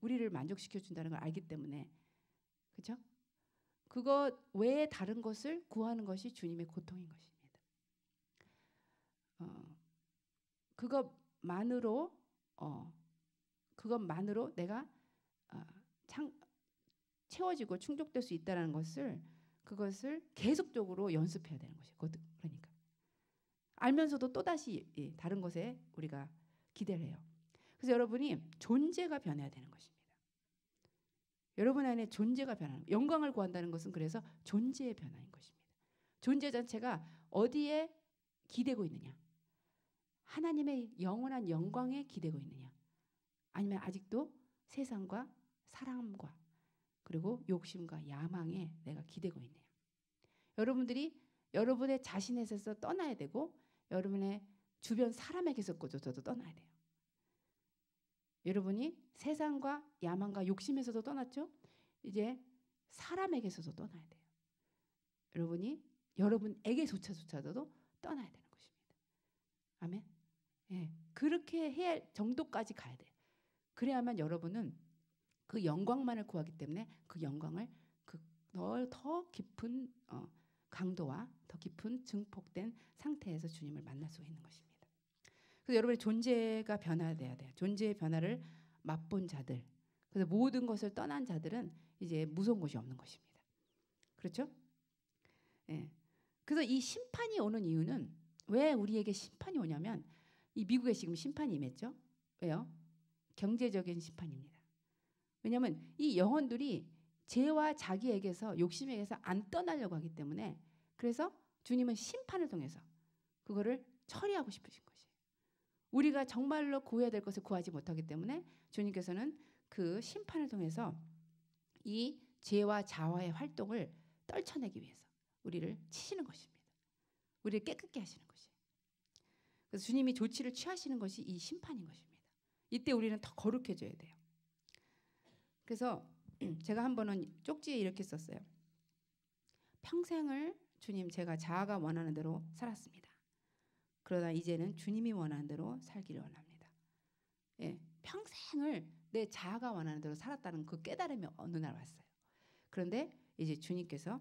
우리를 만족시켜 준다는 걸 알기 때문에 그렇죠? 그것 외에 다른 것을 구하는 것이 주님의 고통인 것입니다. 그것만으로 내가 채워지고 충족될 수 있다는 그것을 계속적으로 연습해야 되는 것이거든. 그러니까 알면서도 또 다시 다른 것에 우리가 기대를 해요. 그래서 여러분이 존재가 변해야 되는 것입니다. 여러분 안에 존재가 변하는 영광을 구한다는 것은 그래서 존재의 변화인 것입니다. 존재 자체가 어디에 기대고 있느냐? 하나님의 영원한 영광에 기대고 있느냐? 아니면 아직도 세상과 사람과 그리고 욕심과 야망에 내가 기대고 있느냐? 여러분들이 여러분의 자신에서 떠나야 되고 여러분의 주변 사람에게서도 떠나야 돼요. 여러분이 세상과 야망과 욕심에서도 떠났죠? 이제 사람에게서도 떠나야 돼요. 여러분이 여러분에게조차도 떠나야 되는 것입니다. 아멘. 예, 그렇게 해야 할 정도까지 가야 돼요. 그래야만 여러분은 그 영광만을 구하기 때문에 그 영광을 더 깊은 강도와 더 깊은 증폭된 상태에서 주님을 만날 수 있는 것입니다. 그래서 여러분의 존재가 변화돼야 돼요. 존재의 변화를 맛본 자들, 그래서 모든 것을 떠난 자들은 이제 무서운 것이 없는 것입니다. 그렇죠? 예. 그래서 이 심판이 오는 이유는 왜 우리에게 심판이 오냐면 이 미국에 지금 심판이 임했죠. 왜요? 경제적인 심판입니다. 왜냐하면 이 영혼들이 죄와 자기에게서 욕심에게서 안 떠나려고 하기 때문에 그래서 주님은 심판을 통해서 그거를 처리하고 싶으신 것이에요. 우리가 정말로 구해야 될 것을 구하지 못하기 때문에 주님께서는 그 심판을 통해서 이 죄와 자화의 활동을 떨쳐내기 위해서 우리를 치시는 것입니다. 우리를 깨끗게 하시는 것이에요. 그래서 주님이 조치를 취하시는 것이 이 심판인 것입니다. 이때 우리는 더 거룩해져야 돼요. 그래서 제가 한 번은 쪽지에 이렇게 썼어요. 평생을 주님 제가 자아가 원하는 대로 살았습니다. 그러나 이제는 주님이 원하는 대로 살기를 원합니다. 예, 평생을 내 자아가 원하는 대로 살았다는 그 깨달음이 어느 날 왔어요. 그런데 이제 주님께서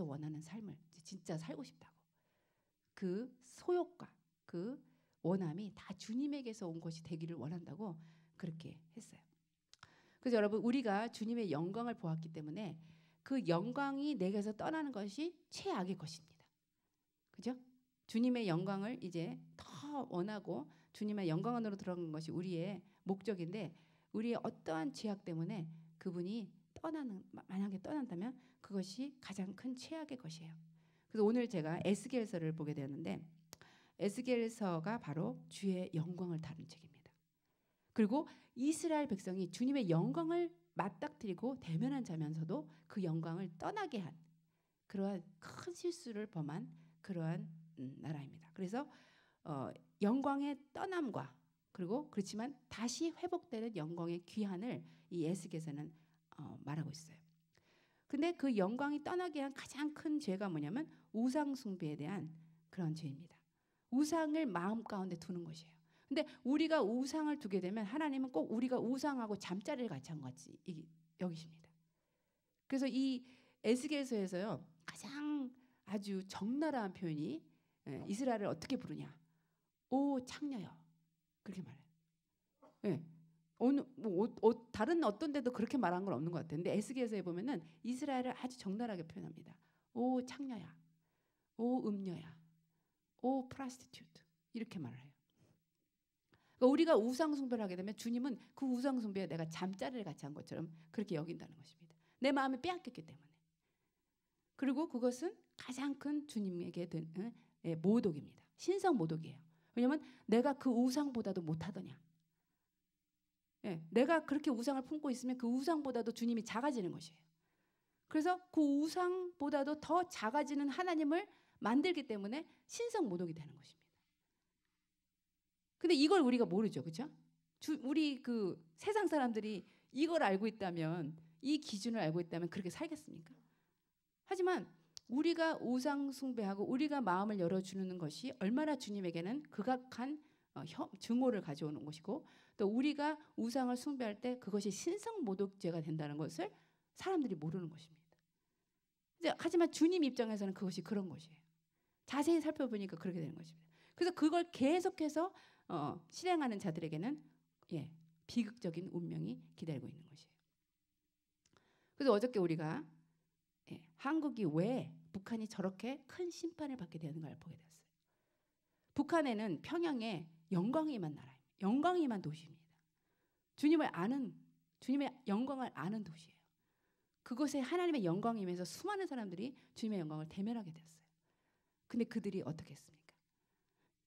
원하는 삶을 진짜 살고 싶다고. 그 소욕과 그 원함이 다 주님에게서 온 것이 되기를 원한다고 그렇게 했어요. 그래서 여러분 우리가 주님의 영광을 보았기 때문에 그 영광이 내게서 떠나는 것이 최악의 것입니다. 그죠? 주님의 영광을 이제 더 원하고 주님의 영광 안으로 들어가는 것이 우리의 목적인데 우리의 어떠한 죄악 때문에 그분이 만약에 떠난다면 그것이 가장 큰 최악의 것이에요. 그래서 오늘 제가 에스겔서를 보게 되었는데 에스겔서가 바로 주의 영광을 다룬 책입니다. 그리고 이스라엘 백성이 주님의 영광을 맞닥뜨리고 대면한 자면서도 그 영광을 떠나게 한 그러한 큰 실수를 범한 그러한 나라입니다. 그래서 영광의 떠남과 그리고 그렇지만 다시 회복되는 영광의 귀환을 이 에스겔서는 말하고 있어요. 근데 그 영광이 떠나게 한 가장 큰 죄가 뭐냐면 우상 숭배에 대한 그런 죄입니다. 우상을 마음 가운데 두는 것이에요. 근데 우리가 우상을 두게 되면 하나님은 꼭 우리가 우상하고 잠자리를 같이 한 것 같이 여기십니다. 그래서 이 에스겔서에서요 가장 아주 적나라한 표현이 이스라엘을 어떻게 부르냐? 오 창녀여 그렇게 말해요. 예. 다른 어떤 데도 그렇게 말한 건 없는 것 같아요. 근데 에스겔서에 보면은 이스라엘을 아주 적나라하게 표현합니다. 오 창녀야, 오 음녀야, 오 프라스티튜트 이렇게 말을 해요. 그러니까 우리가 우상 숭배를 하게 되면 주님은 그 우상 숭배에 내가 잠자리를 같이 한 것처럼 그렇게 여긴다는 것입니다. 내 마음이 빼앗겼기 때문에. 그리고 그것은 가장 큰 주님에게 든 모독입니다. 신성 모독이에요. 왜냐하면 내가 그 우상보다도 못하더냐. 예, 내가 그렇게 우상을 품고 있으면 그 우상보다도 주님이 작아지는 것이에요. 그래서 그 우상보다도 더 작아지는 하나님을 만들기 때문에 신성 모독이 되는 것입니다. 근데 이걸 우리가 모르죠. 그렇죠? 우리 그 세상 사람들이 이걸 알고 있다면 이 기준을 알고 있다면 그렇게 살겠습니까? 하지만 우리가 우상 숭배하고 우리가 마음을 열어주는 것이 얼마나 주님에게는 극악한 증오를 가져오는 것이고 또 우리가 우상을 숭배할 때 그것이 신성 모독죄가 된다는 것을 사람들이 모르는 것입니다. 하지만 주님 입장에서는 그것이 그런 것이에요. 자세히 살펴보니까 그렇게 되는 것입니다. 그래서 그걸 계속해서 실행하는 자들에게는 비극적인 운명이 기다리고 있는 것이에요. 그래서 어저께 우리가 한국이 왜 북한이 저렇게 큰 심판을 받게 되는가를 보게 되었어요. 북한에는 평양에 영광이 임한 나라예요. 영광이 임한 도시입니다. 주님의 영광을 아는 도시예요. 그곳에 하나님의 영광이 임해서 수많은 사람들이 주님의 영광을 대면하게 되었어요. 근데 그들이 어떻게 했습니까?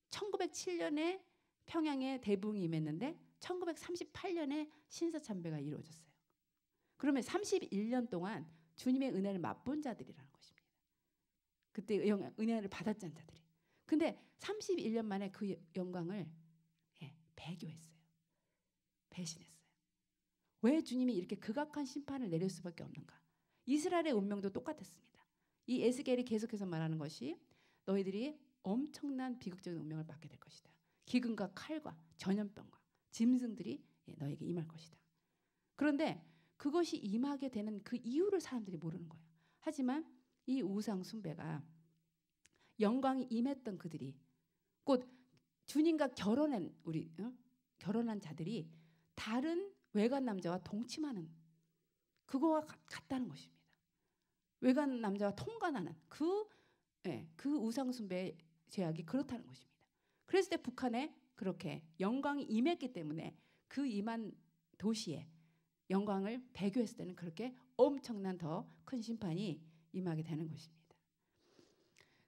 1907년에 평양에 대붕이 임했는데 1938년에 신사참배가 이루어졌어요. 그러면 31년 동안 주님의 은혜를 맛본 자들이라는 것입니다. 그때 은혜를 받았잖아요, 자들이. 근데 31년 만에 그 영광을 배교했어요. 배신했어요. 왜 주님이 이렇게 극악한 심판을 내릴 수밖에 없는가? 이스라엘의 운명도 똑같았습니다. 이 에스겔이 계속해서 말하는 것이 너희들이 엄청난 비극적인 운명을 받게 될 것이다. 기근과 칼과 전염병과 짐승들이 너에게 임할 것이다. 그런데 그것이 임하게 되는 그 이유를 사람들이 모르는 거예요. 하지만 이 우상 숭배가 영광이 임했던 그들이 곧 주님과 결혼한 자들이 다른 외간 남자와 동침하는 그거와 같다는 것입니다. 외간 남자와 통관하는 그 우상 숭배의 죄악이 그렇다는 것입니다. 그랬을 때 북한에 그렇게 영광이 임했기 때문에 그 임한 도시에 영광을 배교했을 때는 그렇게 엄청난 더 큰 심판이 임하게 되는 것입니다.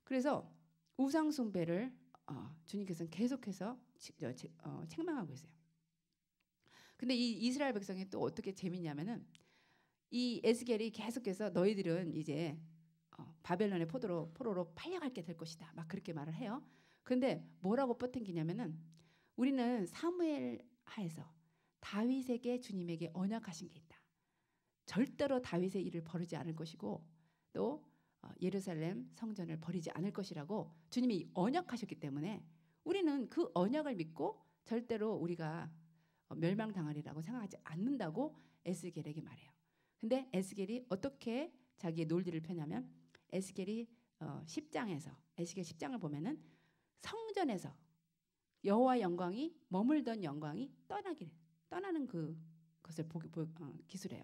그래서 우상 숭배를 주님께서는 계속해서 책망하고 있어요. 근데 이 이스라엘 백성이 또 어떻게 재밌냐면은 이 에스겔이 계속해서 너희들은 이제 바벨론의 포로로 팔려갈게 될 것이다. 막 그렇게 말을 해요. 그런데 뭐라고 뻗팅기냐면은 우리는 사무엘 하에서 다윗에게 주님에게 언약하신 게 있다. 절대로 다윗의 일을 버리지 않을 것이고 또 예루살렘 성전을 버리지 않을 것이라고 주님이 언약하셨기 때문에 우리는 그 언약을 믿고 절대로 우리가 멸망당하리라고 생각하지 않는다고 에스겔에게 말해요. 근데 에스겔이 어떻게 자기의 논리를 펴냐면 에스겔이 10장에서 에스겔 10장을 보면은 성전에서 여호와 영광이 머물던 영광이 떠나는 그것을 기술해요.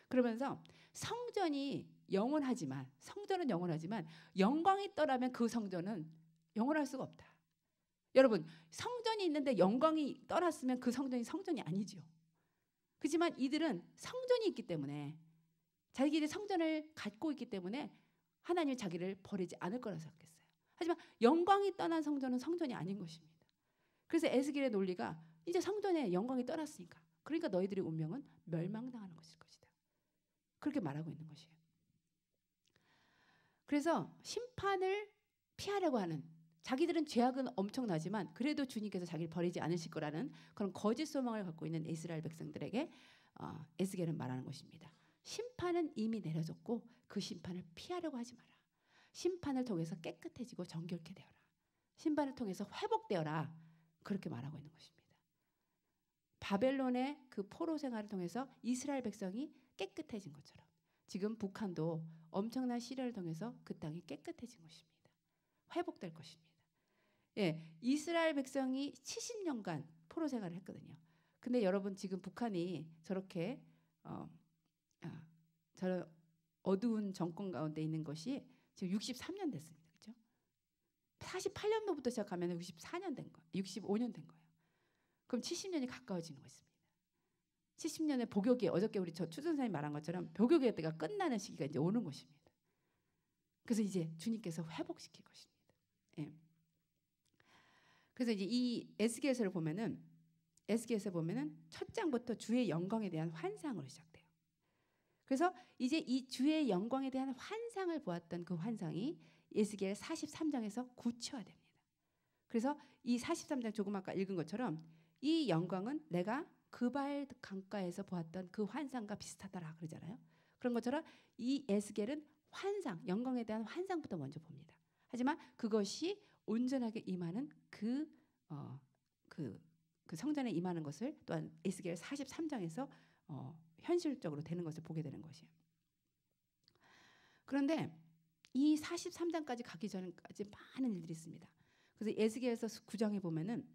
그러면서 성전은 영원하지만 영광이 떠나면 그 성전은 영원할 수가 없다. 여러분 성전이 있는데 영광이 떠났으면 그 성전이 아니죠. 그렇지만 이들은 성전이 있기 때문에 자기들이 성전을 갖고 있기 때문에 하나님이 자기를 버리지 않을 거라고 생각했어요. 하지만 영광이 떠난 성전은 성전이 아닌 것입니다. 그래서 에스겔의 논리가 이제 성전에 영광이 떠났으니까 그러니까 너희들의 운명은 멸망당하는 것일 것이다. 그렇게 말하고 있는 것이에요. 그래서 심판을 피하려고 하는 자기들은 죄악은 엄청나지만 그래도 주님께서 자기를 버리지 않으실 거라는 그런 거짓 소망을 갖고 있는 이스라엘 백성들에게 에스겔은 말하는 것입니다. 심판은 이미 내려졌고 그 심판을 피하려고 하지 마라. 심판을 통해서 깨끗해지고 정결케 되어라. 심판을 통해서 회복되어라. 그렇게 말하고 있는 것입니다. 바벨론의 그 포로 생활을 통해서 이스라엘 백성이 깨끗해진 것처럼 지금 북한도 엄청난 시련을 통해서 그 땅이 깨끗해진 것입니다. 회복될 것입니다. 이스라엘 백성이 70년간 포로 생활을 했거든요. 근데 여러분 지금 북한이 저렇게 저런 어두운 정권 가운데 있는 것이 지금 63년 됐습니다. 그렇죠? 48년도부터 시작하면 64년 된 거예요. 65년 된 거예요. 그럼 70년이 가까워지는 것입니다. 70년의 복역이 어저께 우리 추전사님 말한 것처럼 복역의 때가 끝나는 시기가 이제 오는 것입니다. 그래서 이제 주님께서 회복시킬 것입니다. 예. 그래서 이제 이 에스겔서를 보면은 첫 장부터 주의 영광에 대한 환상으로 시작돼요. 그래서 이제 이 주의 영광에 대한 환상을 보았던 그 환상이 에스겔 43장에서 구체화됩니다. 그래서 이 43장 조금 아까 읽은 것처럼 이 영광은 내가 그발 강가에서 보았던 그 환상과 비슷하다라 그러잖아요. 그런 것처럼 이 에스겔은 환상, 영광에 대한 환상부터 먼저 봅니다. 하지만 그것이 온전하게 임하는 그 성전에 임하는 것을 또한 에스겔 43장에서 현실적으로 되는 것을 보게 되는 것이에요. 그런데 이 43장까지 가기 전까지 많은 일들이 있습니다. 그래서 에스겔서 9장에 보면은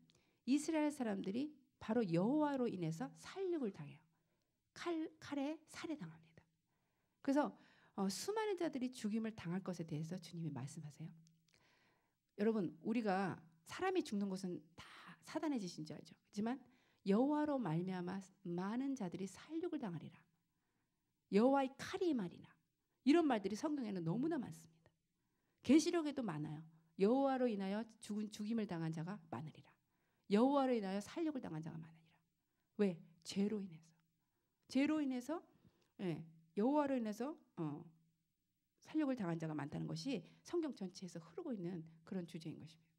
이스라엘 사람들이 바로 여호와로 인해서 살육을 당해요. 칼에 살해당합니다. 그래서 수많은 자들이 죽임을 당할 것에 대해서 주님이 말씀하세요. 여러분 우리가 사람이 죽는 것은 다 사단의 짓인 줄 알죠. 하지만 여호와로 말미암아 많은 자들이 살육을 당하리라. 여호와의 칼이 말이나 이런 말들이 성경에는 너무나 많습니다. 계시록에도 많아요. 여호와로 인하여 죽임을 당한 자가 많으리라. 여호와로 인하여 살육을 당한 자가 많으리라. 왜? 죄로 인해서 여호와로 인해서 살육을 당한 자가 많다는 것이 성경 전체에서 흐르고 있는 그런 주제인 것입니다.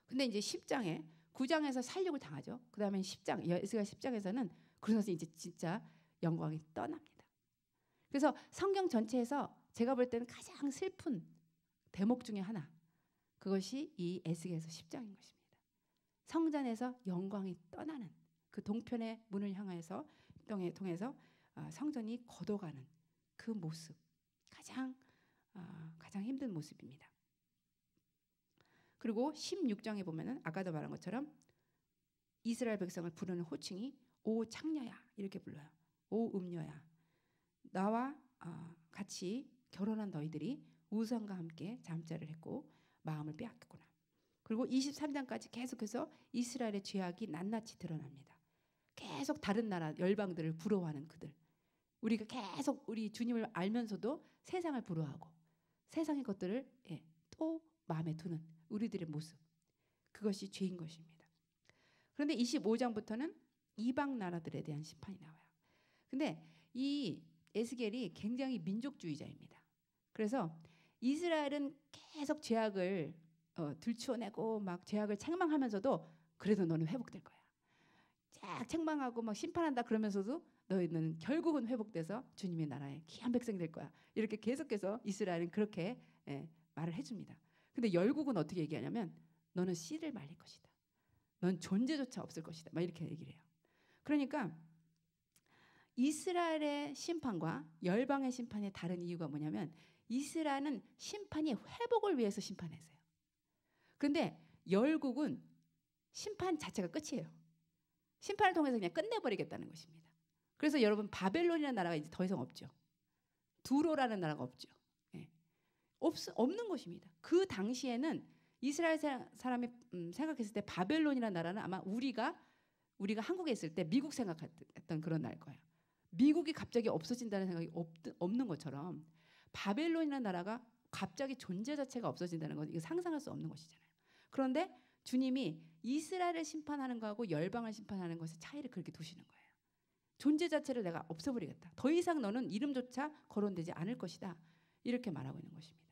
근데 이제 10장에 9장에서 살육을 당하죠. 그다음에 10장 에스겔 10장에서는 그러면서 이제 진짜 영광이 떠납니다. 그래서 성경 전체에서 제가 볼 때는 가장 슬픈 대목 중에 하나, 그것이 이 에스겔서 10장인 것입니다. 성전에서 영광이 떠나는 그 동편의 문을 향해서 통해서 성전이 걷어가는 그 모습, 가장 힘든 모습입니다. 그리고 16장에 보면은 아까도 말한 것처럼 이스라엘 백성을 부르는 호칭이 오 창녀야 이렇게 불러요. 오 음녀야, 나와 같이 결혼한 너희들이 우상과 함께 잠자를 했고 마음을 빼앗겼구나. 그리고 23장까지 계속해서 이스라엘의 죄악이 낱낱이 드러납니다. 계속 다른 나라 열방들을 부러워하는 그들, 우리가 계속 우리 주님을 알면서도 세상을 부러워하고 세상의 것들을 또 마음에 두는 우리들의 모습, 그것이 죄인 것입니다. 그런데 25장부터는 이방 나라들에 대한 심판이 나와요. 근데 이 에스겔이 굉장히 민족주의자입니다. 그래서 이스라엘은 계속 죄악을 들추어내고 막 죄악을 책망하면서도 그래도 너는 회복될 거야. 쫙 책망하고 막 심판한다 그러면서도 너희는 결국은 회복돼서 주님의 나라의 귀한 백성이 될 거야. 이렇게 계속해서 이스라엘은 그렇게 말을 해줍니다. 근데 열국은 어떻게 얘기하냐면 너는 씨를 말릴 것이다. 넌 존재조차 없을 것이다. 막 이렇게 얘기를 해요. 그러니까 이스라엘의 심판과 열방의 심판의 다른 이유가 뭐냐면 이스라엘은 심판이 회복을 위해서 심판했어요. 그런데 열국은 심판 자체가 끝이에요. 심판을 통해서 그냥 끝내버리겠다는 것입니다. 그래서 여러분 바벨론이라는 나라가 이제 더 이상 없죠. 두로라는 나라가 없죠. 없는 것입니다. 그 당시에는 이스라엘 사람이 생각했을 때 바벨론이라는 나라는 아마 우리가 한국에 있을 때 미국 생각했던 그런 나라일 거예요. 미국이 갑자기 없어진다는 생각이 없는 것처럼 바벨론이라는 나라가 갑자기 존재 자체가 없어진다는 건 이거 상상할 수 없는 것이잖아요. 그런데 주님이 이스라엘을 심판하는 거하고 열방을 심판하는 것의 차이를 그렇게 두시는 거예요. 존재 자체를 내가 없애버리겠다. 더 이상 너는 이름조차 거론되지 않을 것이다. 이렇게 말하고 있는 것입니다.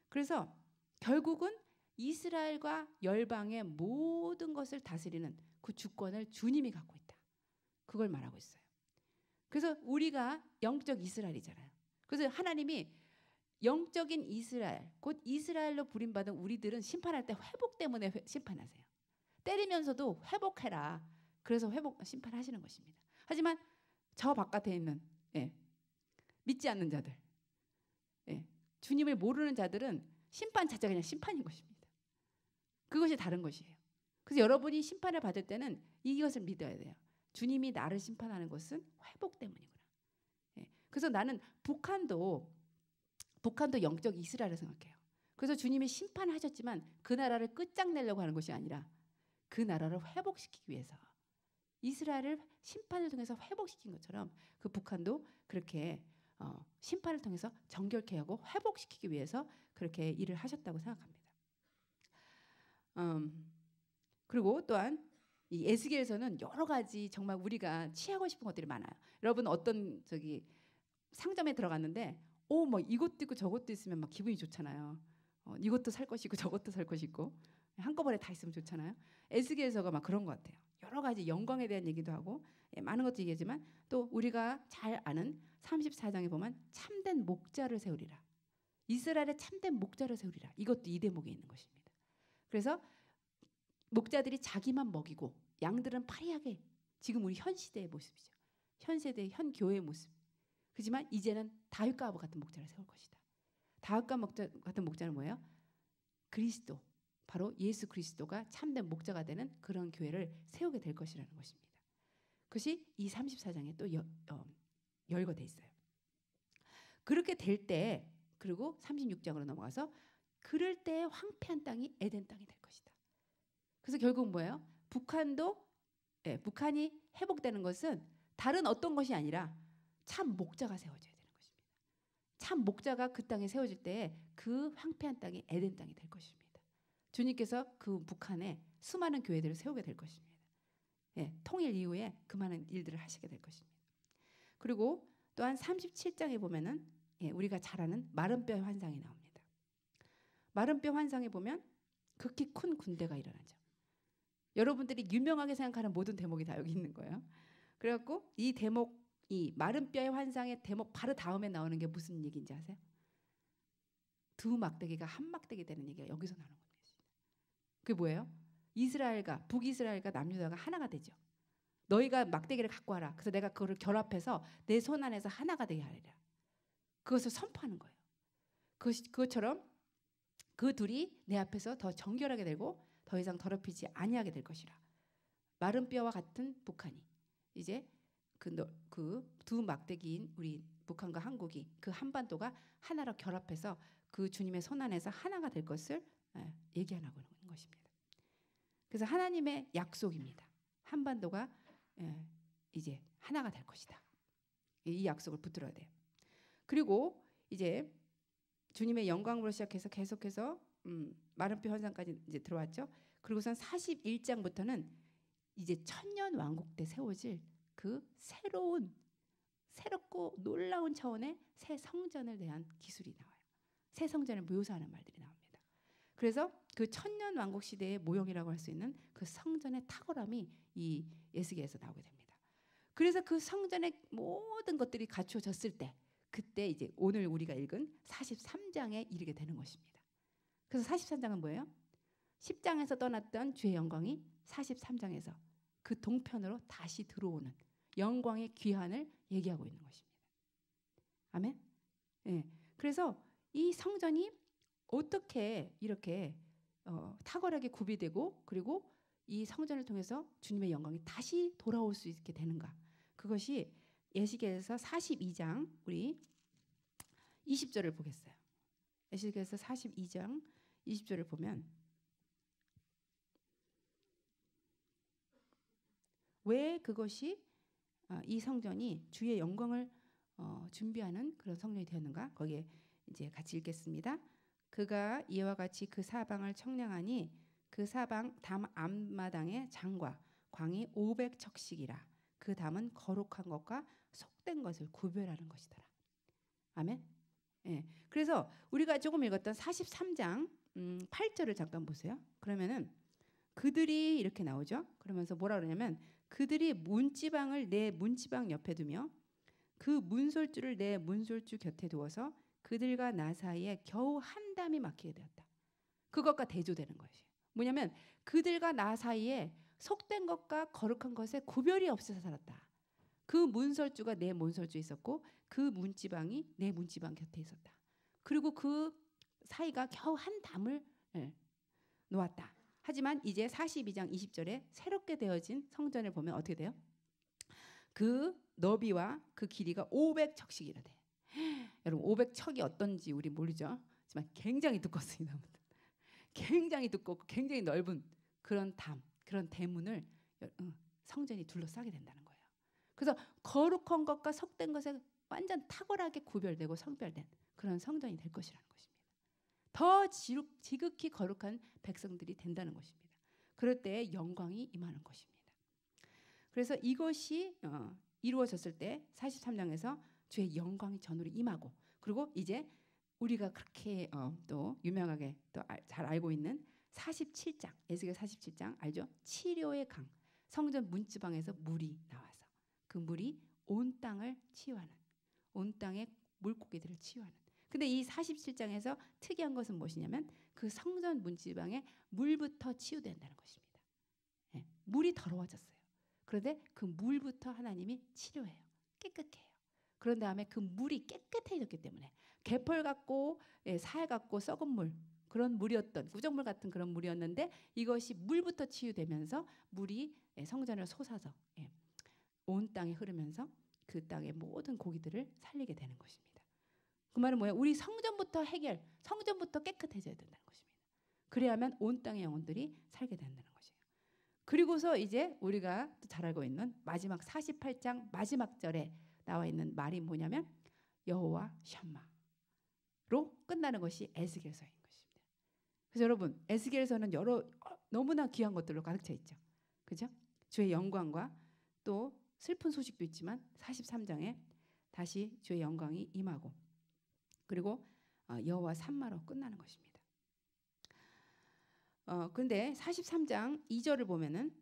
그래서 결국은 이스라엘과 열방의 모든 것을 다스리는 그 주권을 주님이 갖고 있다. 그걸 말하고 있어요. 그래서 우리가 영적 이스라엘이잖아요. 그래서 하나님이 영적인 이스라엘, 곧 이스라엘로 부림받은 우리들은 심판할 때 회복 때문에 심판하세요. 때리면서도 회복해라. 그래서 심판하시는 것입니다. 하지만 저 바깥에 있는 믿지 않는 자들, 주님을 모르는 자들은 심판 자체가 그냥 심판인 것입니다. 그것이 다른 것이에요. 그래서 여러분이 심판을 받을 때는 이것을 믿어야 돼요. 주님이 나를 심판하는 것은 회복 때문이구나. 그래서 나는 북한도 영적 이스라엘을 생각해요. 그래서 주님이 심판하셨지만 그 나라를 끝장내려고 하는 것이 아니라 그 나라를 회복시키기 위해서 이스라엘을 심판을 통해서 회복시킨 것처럼 그 북한도 그렇게 심판을 통해서 정결케 하고 회복시키기 위해서 그렇게 일을 하셨다고 생각합니다. 그리고 또한 이 에스겔에서는 여러 가지 정말 우리가 취하고 싶은 것들이 많아요. 여러분 어떤 상점에 들어갔는데 뭐 이것도 있고 저것도 있으면 막 기분이 좋잖아요. 이것도 살 것이고 저것도 살 것이고 한꺼번에 다 있으면 좋잖아요. 에스겔서가 막 그런 것 같아요. 여러 가지 영광에 대한 얘기도 하고 많은 것도 얘기하지만 또 우리가 잘 아는 34장에 보면 참된 목자를 세우리라. 이스라엘의 참된 목자를 세우리라. 이것도 이 대목에 있는 것입니다. 그래서 목자들이 자기만 먹이고 양들은 파리하게, 지금 우리 현 시대의 모습이죠. 현 세대, 현 교회의 모습. 그렇지만 이제는 다윗과 같은 목자를 세울 것이다. 다윗과 같은 목자는 뭐예요? 그리스도, 바로 예수 그리스도가 참된 목자가 되는 그런 교회를 세우게 될 것이라는 것입니다. 그것이 이 34장에 또 열거돼 있어요. 그렇게 될 때, 그리고 36장으로 넘어가서 그럴 때 황폐한 땅이 에덴 땅이 될 것이다. 그래서 결국 뭐예요? 북한이 회복되는 것은 다른 어떤 것이 아니라 참 목자가 세워져야 되는 것입니다. 참 목자가 그 땅에 세워질 때 그 황폐한 땅이 에덴 땅이 될 것입니다. 주님께서 그 북한에 수많은 교회들을 세우게 될 것입니다. 통일 이후에 그 많은 일들을 하시게 될 것입니다. 그리고 또한 37장에 보면은 우리가 잘 아는 마른 뼈 환상이 나옵니다. 마른 뼈 환상에 보면 극히 큰 군대가 일어나죠. 여러분들이 유명하게 생각하는 모든 대목이 다 여기 있는 거예요. 그래갖고 이 대목, 이 마른 뼈의 환상의 대목 바로 다음에 나오는 게 무슨 얘기인지 아세요? 두 막대기가 한 막대기 되는 얘기가 여기서 나오는 겁니다. 그게 뭐예요? 이스라엘과 북이스라엘과 남유다가 하나가 되죠. 너희가 막대기를 갖고 와라. 그래서 내가 그거를 결합해서 내 손 안에서 하나가 되게 하리라. 그것을 선포하는 거예요. 그것처럼 그 둘이 내 앞에서 더 정결하게 되고 더 이상 더럽히지 아니하게 될 것이라. 마른 뼈와 같은 북한이 이제 그 두 막대기인 우리 북한과 한국이 그 한반도가 하나로 결합해서 그 주님의 손 안에서 하나가 될 것을 얘기하고 있는 것입니다. 그래서 하나님의 약속입니다. 한반도가 이제 하나가 될 것이다. 이 약속을 붙들어야 돼요. 그리고 이제 주님의 영광으로 시작해서 계속해서 마른 뼈 환상까지 이제 들어왔죠. 그리고선 41장부터는 이제 천년 왕국 때 세워질 그 새롭고 놀라운 차원의 새 성전을 대한 기술이 나와요. 새 성전을 묘사하는 말들이 나옵니다. 그래서 그 천년 왕국 시대의 모형이라고 할 수 있는 그 성전의 탁월함이 이 에스겔에서 나오게 됩니다. 그래서 그 성전의 모든 것들이 갖추어졌을 때 그때 이제 오늘 우리가 읽은 43장에 이르게 되는 것입니다. 그래서 43장은 뭐예요? 10장에서 떠났던 주의 영광이 43장에서 그 동편으로 다시 들어오는 영광의 귀환을 얘기하고 있는 것입니다. 아멘? 그래서 이 성전이 어떻게 이렇게 탁월하게 구비되고 그리고 이 성전을 통해서 주님의 영광이 다시 돌아올 수 있게 되는가? 그것이 에스겔에서 42장 우리 20절을 보겠어요. 에스겔에서 42장 20절을 보면 왜 그것이 이 성전이 주의 영광을 준비하는 그런 성전이 되었는가? 거기에 이제 같이 읽겠습니다. 그가 이와 같이 그 사방을 청량하니 그 사방 담 앞마당의 장과 광이 500척씩이라. 그 담은 거룩한 것과 속된 것을 구별하는 것이더라. 아멘. 그래서 우리가 조금 읽었던 43장 8절을 잠깐 보세요. 그러면은 그들이 이렇게 나오죠. 그러면서 뭐라 그러냐면 그들이 문지방을 내 문지방 옆에 두며 그 문솔줄을 내 문솔줄 곁에 두어서 그들과 나 사이에 겨우 한 담이 막히게 되었다. 그것과 대조되는 것이 뭐냐면 그들과 나 사이에 속된 것과 거룩한 것에 구별이 없어서 살았다. 그 문설주가 내 문설주에 있었고 그 문지방이 내 문지방 곁에 있었다. 그리고 그 사이가 겨우 한 담을 놓았다. 하지만 이제 42장 20절에 새롭게 되어진 성전을 보면 어떻게 돼요? 그 너비와 그 길이가 500척씩이라 돼. 여러분 500척이 어떤지 우리 모르죠. 하지만 굉장히 두껍습니다. 굉장히 두껍고 굉장히 넓은 그런 담, 그런 대문을 성전이 둘러싸게 된다는 거예요. 그래서 거룩한 것과 속된 것에 완전 탁월하게 구별되고 성별된 그런 성전이 될 것이라는 것입니다. 더 지극히 거룩한 백성들이 된다는 것입니다. 그럴 때 영광이 임하는 것입니다. 그래서 이것이 이루어졌을 때 43장에서 주의 영광이 전으로 임하고 그리고 이제 우리가 그렇게 또 유명하게 또 잘 알고 있는 47장 에스겔 47장 알죠? 치료의 강 성전 문지방에서 물이 나와서 그 물이 온 땅을 치유하는 온 땅의 물고기들을 치유하는 근데 이 47장에서 특이한 것은 무엇이냐면 그 성전 문지방에 물부터 치유된다는 것입니다. 물이 더러워졌어요. 그런데 그 물부터 하나님이 치료해요. 깨끗해요. 그런 다음에 그 물이 깨끗해졌기 때문에 개펄 같고 살 같고 썩은 물 그런 물이었던 구정물 같은 그런 물이었는데 이것이 물부터 치유되면서 물이 성전을 솟아서 온 땅에 흐르면서 그 땅의 모든 고기들을 살리게 되는 것입니다. 그 말은 뭐예요? 우리 성전부터 성전부터 깨끗해져야 된다는 것입니다. 그래야만 온 땅의 영혼들이 살게 된다는 것이에요. 그리고서 이제 우리가 잘 알고 있는 마지막 48장 마지막 절에 나와 있는 말이 뭐냐면 여호와 샴마로 끝나는 것이 에스겔서인 것입니다. 그래서 여러분 에스겔서는 너무나 귀한 것들로 가득 차 있죠. 그죠? 주의 영광과 또 슬픈 소식도 있지만 43장에 다시 주의 영광이 임하고 그리고 여호와 산마로 끝나는 것입니다. 근데 43장 2절을 보면은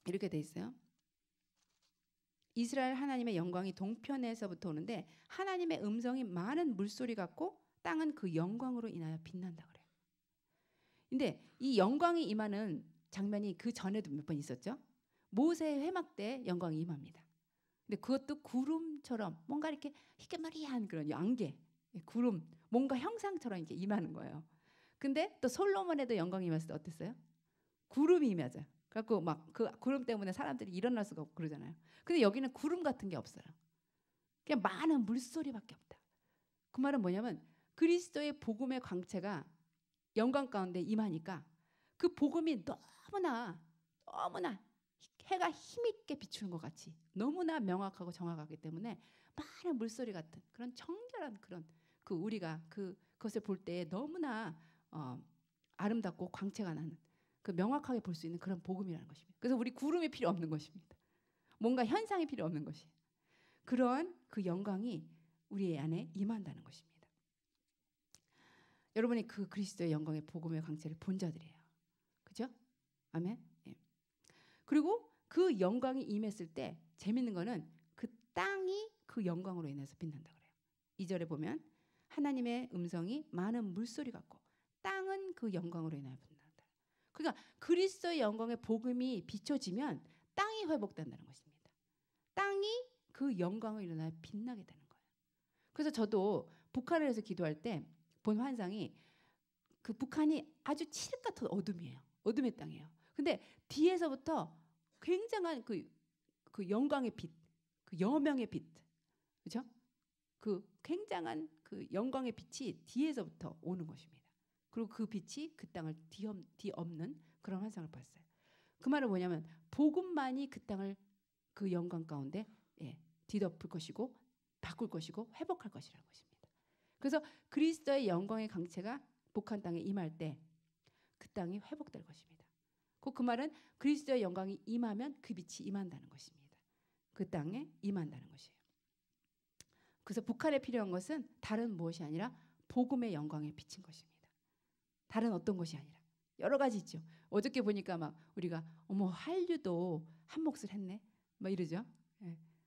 이렇게 돼 있어요. 이스라엘 하나님의 영광이 동편에서부터 오는데 하나님의 음성이 많은 물소리 같고 땅은 그 영광으로 인하여 빛난다 그래요. 근데 이 영광이 임하는 장면이 그 전에도 몇 번 있었죠. 모세의 회막 때 영광이 임합니다. 근데 그것도 구름처럼 뭔가 이렇게 희깨머리한 그런 안개, 구름, 뭔가 형상처럼 이렇게 임하는 거예요. 근데 또 솔로몬에도 영광이 임했을 때 어땠어요? 구름이 임하죠. 그래갖고 막 그 구름 때문에 사람들이 일어날 수가 없고 그러잖아요. 근데 여기는 구름 같은 게 없어요. 그냥 많은 물소리밖에 없다. 그 말은 뭐냐면 그리스도의 복음의 광채가 영광 가운데 임하니까 그 복음이 너무나 해가 힘있게 비추는 것 같이 너무나 명확하고 정확하기 때문에 많은 물소리 같은 그런 청결한 그런 그 우리가 그것을 볼 때 너무나 아름답고 광채가 나는 그 명확하게 볼 수 있는 그런 복음이라는 것입니다. 그래서 우리 구름이 필요 없는 것입니다. 뭔가 현상이 필요 없는 것이 그런 그 영광이 우리 안에 임한다는 것입니다. 여러분이 그 그리스도의 영광의 복음의 광채를 본 자들이에요. 그죠? 아멘. 예. 그리고 그 영광이 임했을 때 재밌는 거는 그 땅이 그 영광으로 인해서 빛난다 그래요. 2절에 보면 하나님의 음성이 많은 물소리 같고 땅은 그 영광으로 인하여 빛난다. 그러니까 그리스도의 영광의 복음이 비춰지면 땅이 회복된다는 것입니다. 땅이 그 영광을 인하여 빛나게 되는 거예요. 그래서 저도 북한을 해서 기도할 때 본 환상이 그 북한이 아주 칠흑 같은 어둠이에요. 어둠의 땅이에요. 근데 뒤에서부터 굉장한 그 영광의 빛, 그 여명의 빛, 그렇죠? 그 굉장한 그 영광의 빛이 뒤에서부터 오는 것입니다. 그리고 그 빛이 그 땅을 뒤엎는 그런 환상을 봤어요. 그 말은 뭐냐면 복음만이 그 땅을 그 영광 가운데 뒤덮을 것이고 바꿀 것이고 회복할 것이라는 것입니다. 그래서 그리스도의 영광의 강체가 북한 땅에 임할 때 그 땅이 회복될 것입니다. 그 말은 그리스도의 영광이 임하면 그 빛이 임한다는 것입니다. 그 땅에 임한다는 것이에요. 그래서 북한에 필요한 것은 다른 무엇이 아니라 복음의 영광에 비친 것입니다. 다른 어떤 것이 아니라 여러 가지 있죠. 어저께 보니까 막 우리가 어머 한류도 한 몫을 했네, 막 이러죠.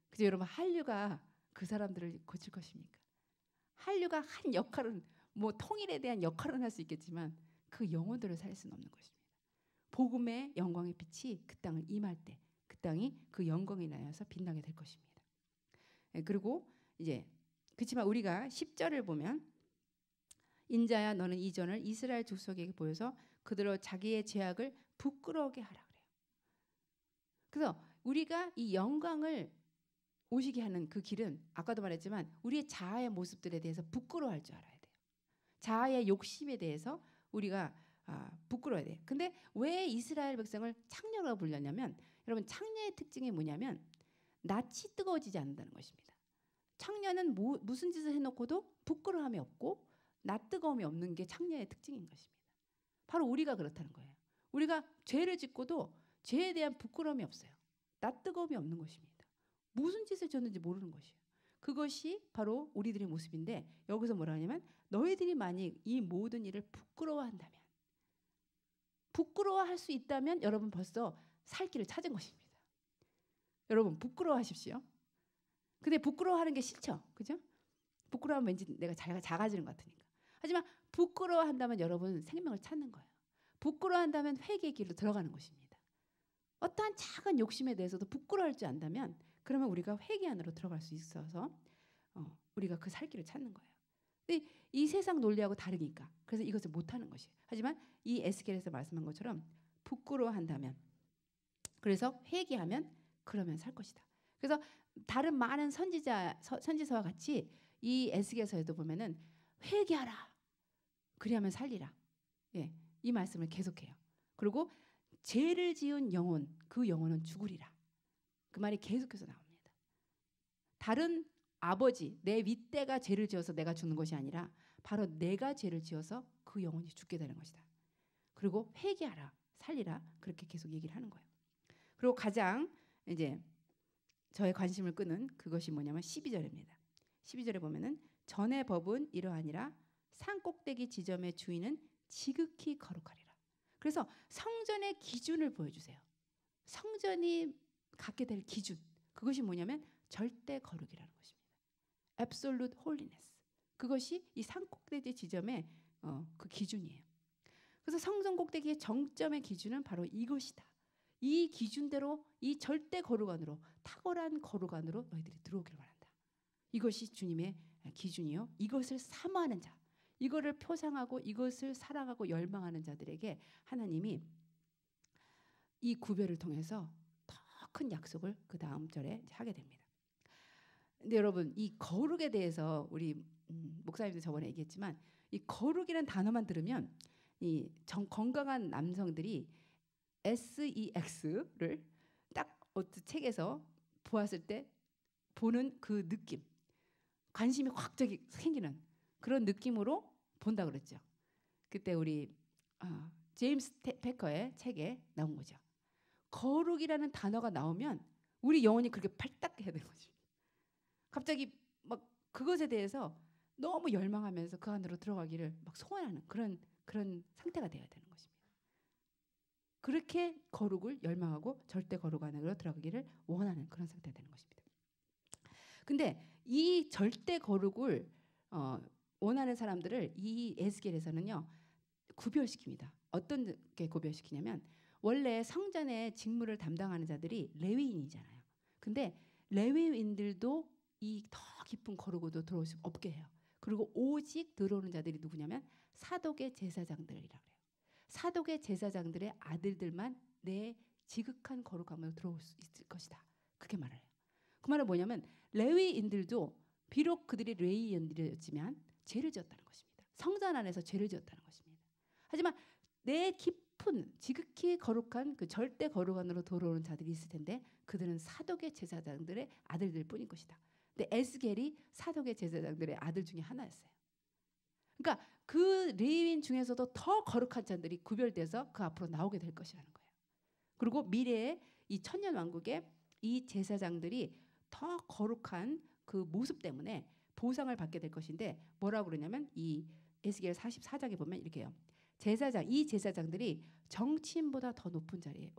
그죠 여러분, 한류가 그 사람들을 고칠 것입니까? 한류가 한 역할은 뭐 통일에 대한 역할은 할 수 있겠지만 그 영혼들을 살릴 수는 없는 것입니다. 복음의 영광의 빛이 그 땅을 임할 때 그 땅이 그 영광에 인하여서 빛나게 될 것입니다. 그리고 이제 그렇지만 우리가 10절을 보면 인자야 너는 이 전을 이스라엘 족속에게 보여서 그들로 자기의 죄악을 부끄러우게 하라 그래요. 그래서 우리가 이 영광을 오시게 하는 그 길은 아까도 말했지만 우리의 자아의 모습들에 대해서 부끄러워할 줄 알아야 돼요. 자아의 욕심에 대해서 우리가 부끄러워야 돼요. 근데 왜 이스라엘 백성을 창녀라고 불렸냐면 여러분 창녀의 특징이 뭐냐면 낯이 뜨거워지지 않는다는 것입니다. 창녀는 무슨 짓을 해놓고도 부끄러움이 없고 낯 뜨거움이 없는 게 창녀의 특징인 것입니다. 바로 우리가 그렇다는 거예요. 우리가 죄를 짓고도 죄에 대한 부끄러움이 없어요. 낯 뜨거움이 없는 것입니다. 무슨 짓을 졌는지 모르는 것이에요. 그것이 바로 우리들의 모습인데 여기서 뭐라 하냐면 너희들이 만약 이 모든 일을 부끄러워한다면 부끄러워할 수 있다면 여러분 벌써 살 길을 찾은 것입니다. 여러분 부끄러워하십시오. 근데 부끄러워하는 게 싫죠. 그죠? 부끄러워하면 왠지 내가 작아지는 것 같으니까. 하지만 부끄러워한다면 여러분 생명을 찾는 거예요. 부끄러워한다면 회개의 길로 들어가는 것입니다. 어떠한 작은 욕심에 대해서도 부끄러워할 줄 안다면 그러면 우리가 회개 안으로 들어갈 수 있어서 우리가 그 살 길을 찾는 거예요. 근데 이 세상 논리하고 다르니까 그래서 이것을 못하는 것이에요. 하지만 이 에스겔에서 말씀한 것처럼 부끄러워한다면 그래서 회개하면 그러면 살 것이다. 그래서 다른 많은 선지서와 같이 이 에스겔서에도 보면은 회개하라. 그리하면 살리라. 이 말씀을 계속해요. 그리고 죄를 지은 영혼, 그 영혼은 죽으리라. 그 말이 계속해서 나옵니다. 다른 아버지, 내 윗대가 죄를 지어서 내가 죽는 것이 아니라 바로 내가 죄를 지어서 그 영혼이 죽게 되는 것이다. 그리고 회개하라, 살리라 그렇게 계속 얘기를 하는 거예요. 그리고 가장 이제 저의 관심을 끄는 그것이 뭐냐면 12절입니다. 12절에 보면은 전의 법은 이러하니라. 산 꼭대기 지점의 주인은 지극히 거룩하리라. 그래서 성전의 기준을 보여주세요. 성전이 갖게 될 기준, 그것이 뭐냐면 절대 거룩이라는 것입니다. Absolute holiness. 그것이 이 산 꼭대기 지점의 그 기준이에요. 그래서 성전 꼭대기의 정점의 기준은 바로 이것이다. 이 기준대로 이 절대 거룩안으로, 탁월한 거룩안으로 너희들이 들어오기를 바란다. 이것이 주님의 기준이요. 이것을 사모하는 자, 이거를 표상하고 이것을 사랑하고 열망하는 자들에게 하나님이 이 구별을 통해서 더 큰 약속을 그 다음 절에 하게 됩니다. 근데 여러분, 이 거룩에 대해서 우리 목사님도 저번에 얘기했지만, 이 거룩이라는 단어만 들으면 이 건강한 남성들이 SEX를 딱 어떤 책에서 보았을 때 보는 그 느낌, 관심이 확 저기 생기는 그런 느낌으로 본다 그랬죠. 그때 우리 제임스 패커의 책에 나온 거죠. 거룩이라는 단어가 나오면 우리 영혼이 그렇게 팔딱해야 되는 거죠. 갑자기 막 그것에 대해서 너무 열망하면서 그 안으로 들어가기를 막 소원하는 그런 상태가 되어야 되는 것입니다. 그렇게 거룩을 열망하고 절대 거룩 안으로 들어가기를 원하는 그런 상태가 되는 것입니다. 근데 이 절대 거룩을 원하는 사람들을 이 에스겔에서는요 구별시킵니다. 어떤 게 구별시키냐면, 원래 성전의 직무를 담당하는 자들이 레위인이잖아요. 근데 레위인들도 이 더 깊은 거룩으로 들어올 수 없게 해요. 그리고 오직 들어오는 자들이 누구냐면 사독의 제사장들이라고 해요. 사독의 제사장들의 아들들만 내 지극한 거룩함으로 들어올 수 있을 것이다. 그렇게 말을 해요. 그 말은 뭐냐면 레위인들도 비록 그들이 레위인들이었지만 죄를 지었다는 것입니다. 성전 안에서 죄를 지었다는 것입니다. 하지만 내 깊은 지극히 거룩한 그 절대 거룩안으로 들어오는 자들이 있을 텐데 그들은 사독의 제사장들의 아들들 뿐인 것이다. 근데 에스겔이 사독의 제사장들의 아들 중에 하나였어요. 그러니까 그 레위인 중에서도 더 거룩한 자들이 구별돼서 그 앞으로 나오게 될 것이라는 거예요. 그리고 미래의 이 천년 왕국의 이 제사장들이 더 거룩한 그 모습 때문에 보상을 받게 될 것인데, 뭐라고 그러냐면 이 에스겔 44장에 보면 이렇게 해요. 이 제사장들이 정치인보다 더 높은 자리에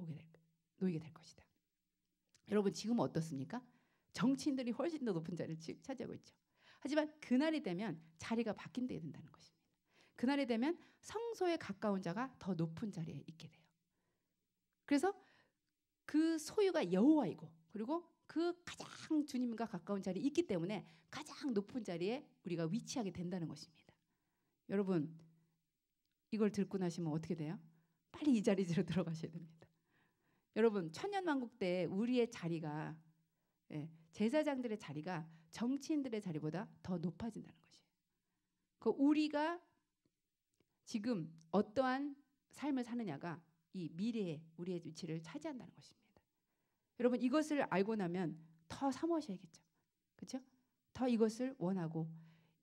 놓이게 될 것이다. 여러분, 지금은 어떻습니까? 정치인들이 훨씬 더 높은 자리를 차지하고 있죠. 하지만 그날이 되면 자리가 바뀐다야 된다는 것입니다. 그날이 되면 성소에 가까운 자가 더 높은 자리에 있게 돼요. 그래서 그 소유가 여호와이고, 그리고 그 가장 주님과 가까운 자리에 있기 때문에 가장 높은 자리에 우리가 위치하게 된다는 것입니다. 여러분, 이걸 듣고 나시면 어떻게 돼요? 빨리 이 자리로 들어가셔야 됩니다. 여러분, 천년왕국 때 우리의 자리가, 제사장들의 자리가 정치인들의 자리보다 더 높아진다는 것이에요. 그 우리가 지금 어떠한 삶을 사느냐가 이 미래에 우리의 위치를 차지한다는 것입니다. 여러분, 이것을 알고 나면 더 사모하셔야겠죠. 그렇죠? 더 이것을 원하고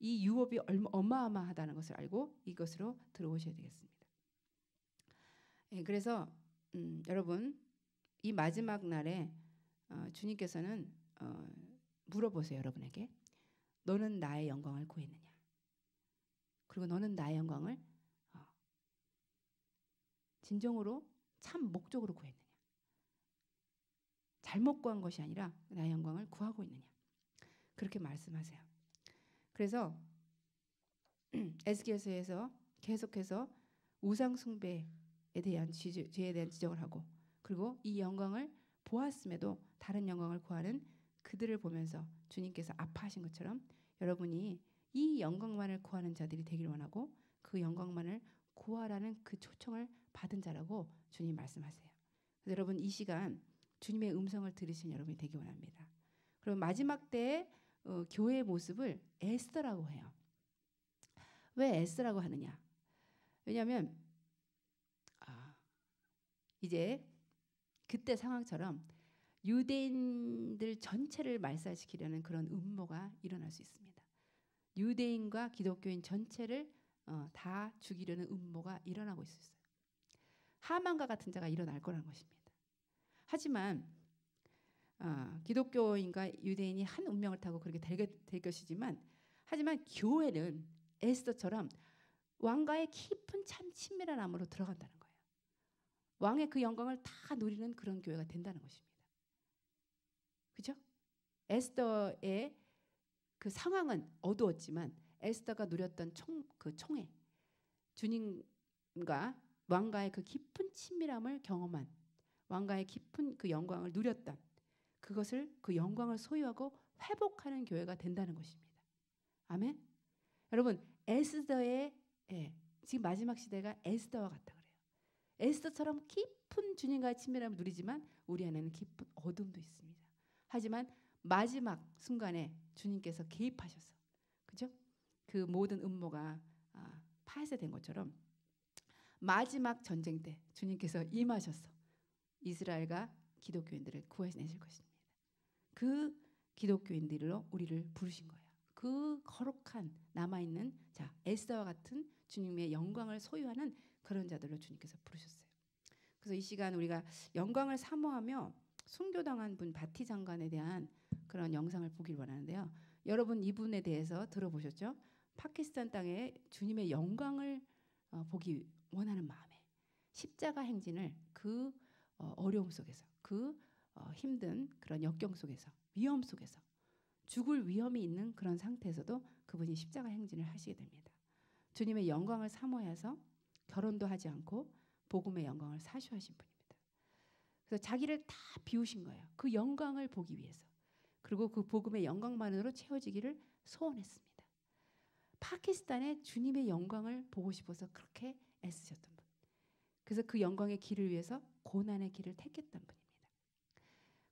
이 유업이 어마어마하다는 것을 알고 이것으로 들어오셔야 되겠습니다. 그래서 여러분, 이 마지막 날에 주님께서는 물어보세요. 여러분에게 너는 나의 영광을 구했느냐? 그리고 너는 나의 영광을 진정으로 참 목적으로 구했느냐? 잘못 구한 것이 아니라 나의 영광을 구하고 있느냐? 그렇게 말씀하세요. 그래서 에스겔서에서 계속해서 우상 숭배에 대한 죄에 대한 지적을 하고, 그리고 이 영광을 보았음에도 다른 영광을 구하는 그들을 보면서 주님께서 아파하신 것처럼 여러분이 이 영광만을 구하는 자들이 되기를 원하고 그 영광만을 구하라는 그 초청을 받은 자라고 주님 말씀하세요. 그래서 여러분, 이 시간 주님의 음성을 들으신 여러분이 되기 원합니다. 그럼 마지막 때의 교회의 모습을 에스더라고 해요. 왜 에스더라고 하느냐? 왜냐하면 이제 그때 상황처럼 유대인들 전체를 말살시키려는 그런 음모가 일어날 수 있습니다. 유대인과 기독교인 전체를 다 죽이려는 음모가 일어나고 있었어요. 하만과 같은 자가 일어날 거라는 것입니다. 하지만 기독교인과 유대인이 한 운명을 타고 그렇게 될 것이지만, 하지만 교회는 에스더처럼 왕과의 깊은 참 친밀한 암으로 들어간다는 거예요. 왕의 그 영광을 다 누리는 그런 교회가 된다는 것입니다. 그죠? 에스더의 그 상황은 어두웠지만 에스더가 누렸던 그 총회, 주님과 왕과의 그 깊은 친밀함을 경험한, 왕과의 깊은 그 영광을 누렸던, 그것을 그 영광을 소유하고 회복하는 교회가 된다는 것입니다. 아멘. 여러분, 에스더의 지금 마지막 시대가 에스더와 같다 그래요. 에스더처럼 깊은 주님과의 친밀함을 누리지만 우리 안에는 깊은 어둠도 있습니다. 하지만 마지막 순간에 주님께서 개입하셔서, 그죠? 그 모든 음모가 파쇄된 것처럼 마지막 전쟁 때 주님께서 임하셔서 이스라엘과 기독교인들을 구해내실 것입니다. 그 기독교인들로 우리를 부르신 거예요. 그 거룩한 남아있는 에스더와 같은 주님의 영광을 소유하는 그런 자들로 주님께서 부르셨어요. 그래서 이 시간 우리가 영광을 사모하며 순교당한 분 바티 장관에 대한 그런 영상을 보길 원하는데요. 여러분 이분에 대해서 들어보셨죠? 파키스탄 땅에 주님의 영광을 보기 원하는 마음에 십자가 행진을 그 어려움 속에서, 그 힘든 그런 역경 속에서, 위험 속에서, 죽을 위험이 있는 그런 상태에서도 그분이 십자가 행진을 하시게 됩니다. 주님의 영광을 사모해서 결혼도 하지 않고 복음의 영광을 사수하신 분입니다. 그래서 자기를 다 비우신 거예요. 그 영광을 보기 위해서. 그리고 그 복음의 영광만으로 채워지기를 소원했습니다. 파키스탄의 주님의 영광을 보고 싶어서 그렇게 애쓰셨던 분. 그래서 그 영광의 길을 위해서 고난의 길을 택했던 분입니다.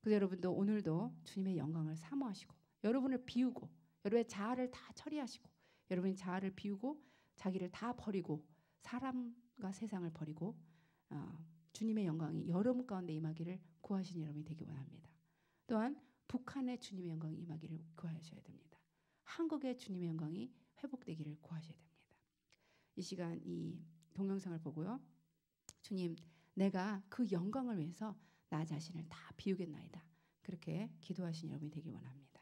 그래서 여러분도 오늘도 주님의 영광을 사모하시고 여러분을 비우고 여러분의 자아를 다 처리하시고 여러분의 자아를 비우고 자기를 다 버리고 사람과 세상을 버리고 주님의 영광이 여러분 가운데 임하기를 구하시는 여러분이 되기 원합니다. 또한 북한의 주님의 영광이 임하기를 구하셔야 됩니다. 한국의 주님의 영광이 회복되기를 구하셔야 됩니다. 이 시간 이 동영상을 보고요. 주님, 내가 그 영광을 위해서 나 자신을 다 비우겠나이다. 그렇게 기도하시는 여러분이 되기 원합니다.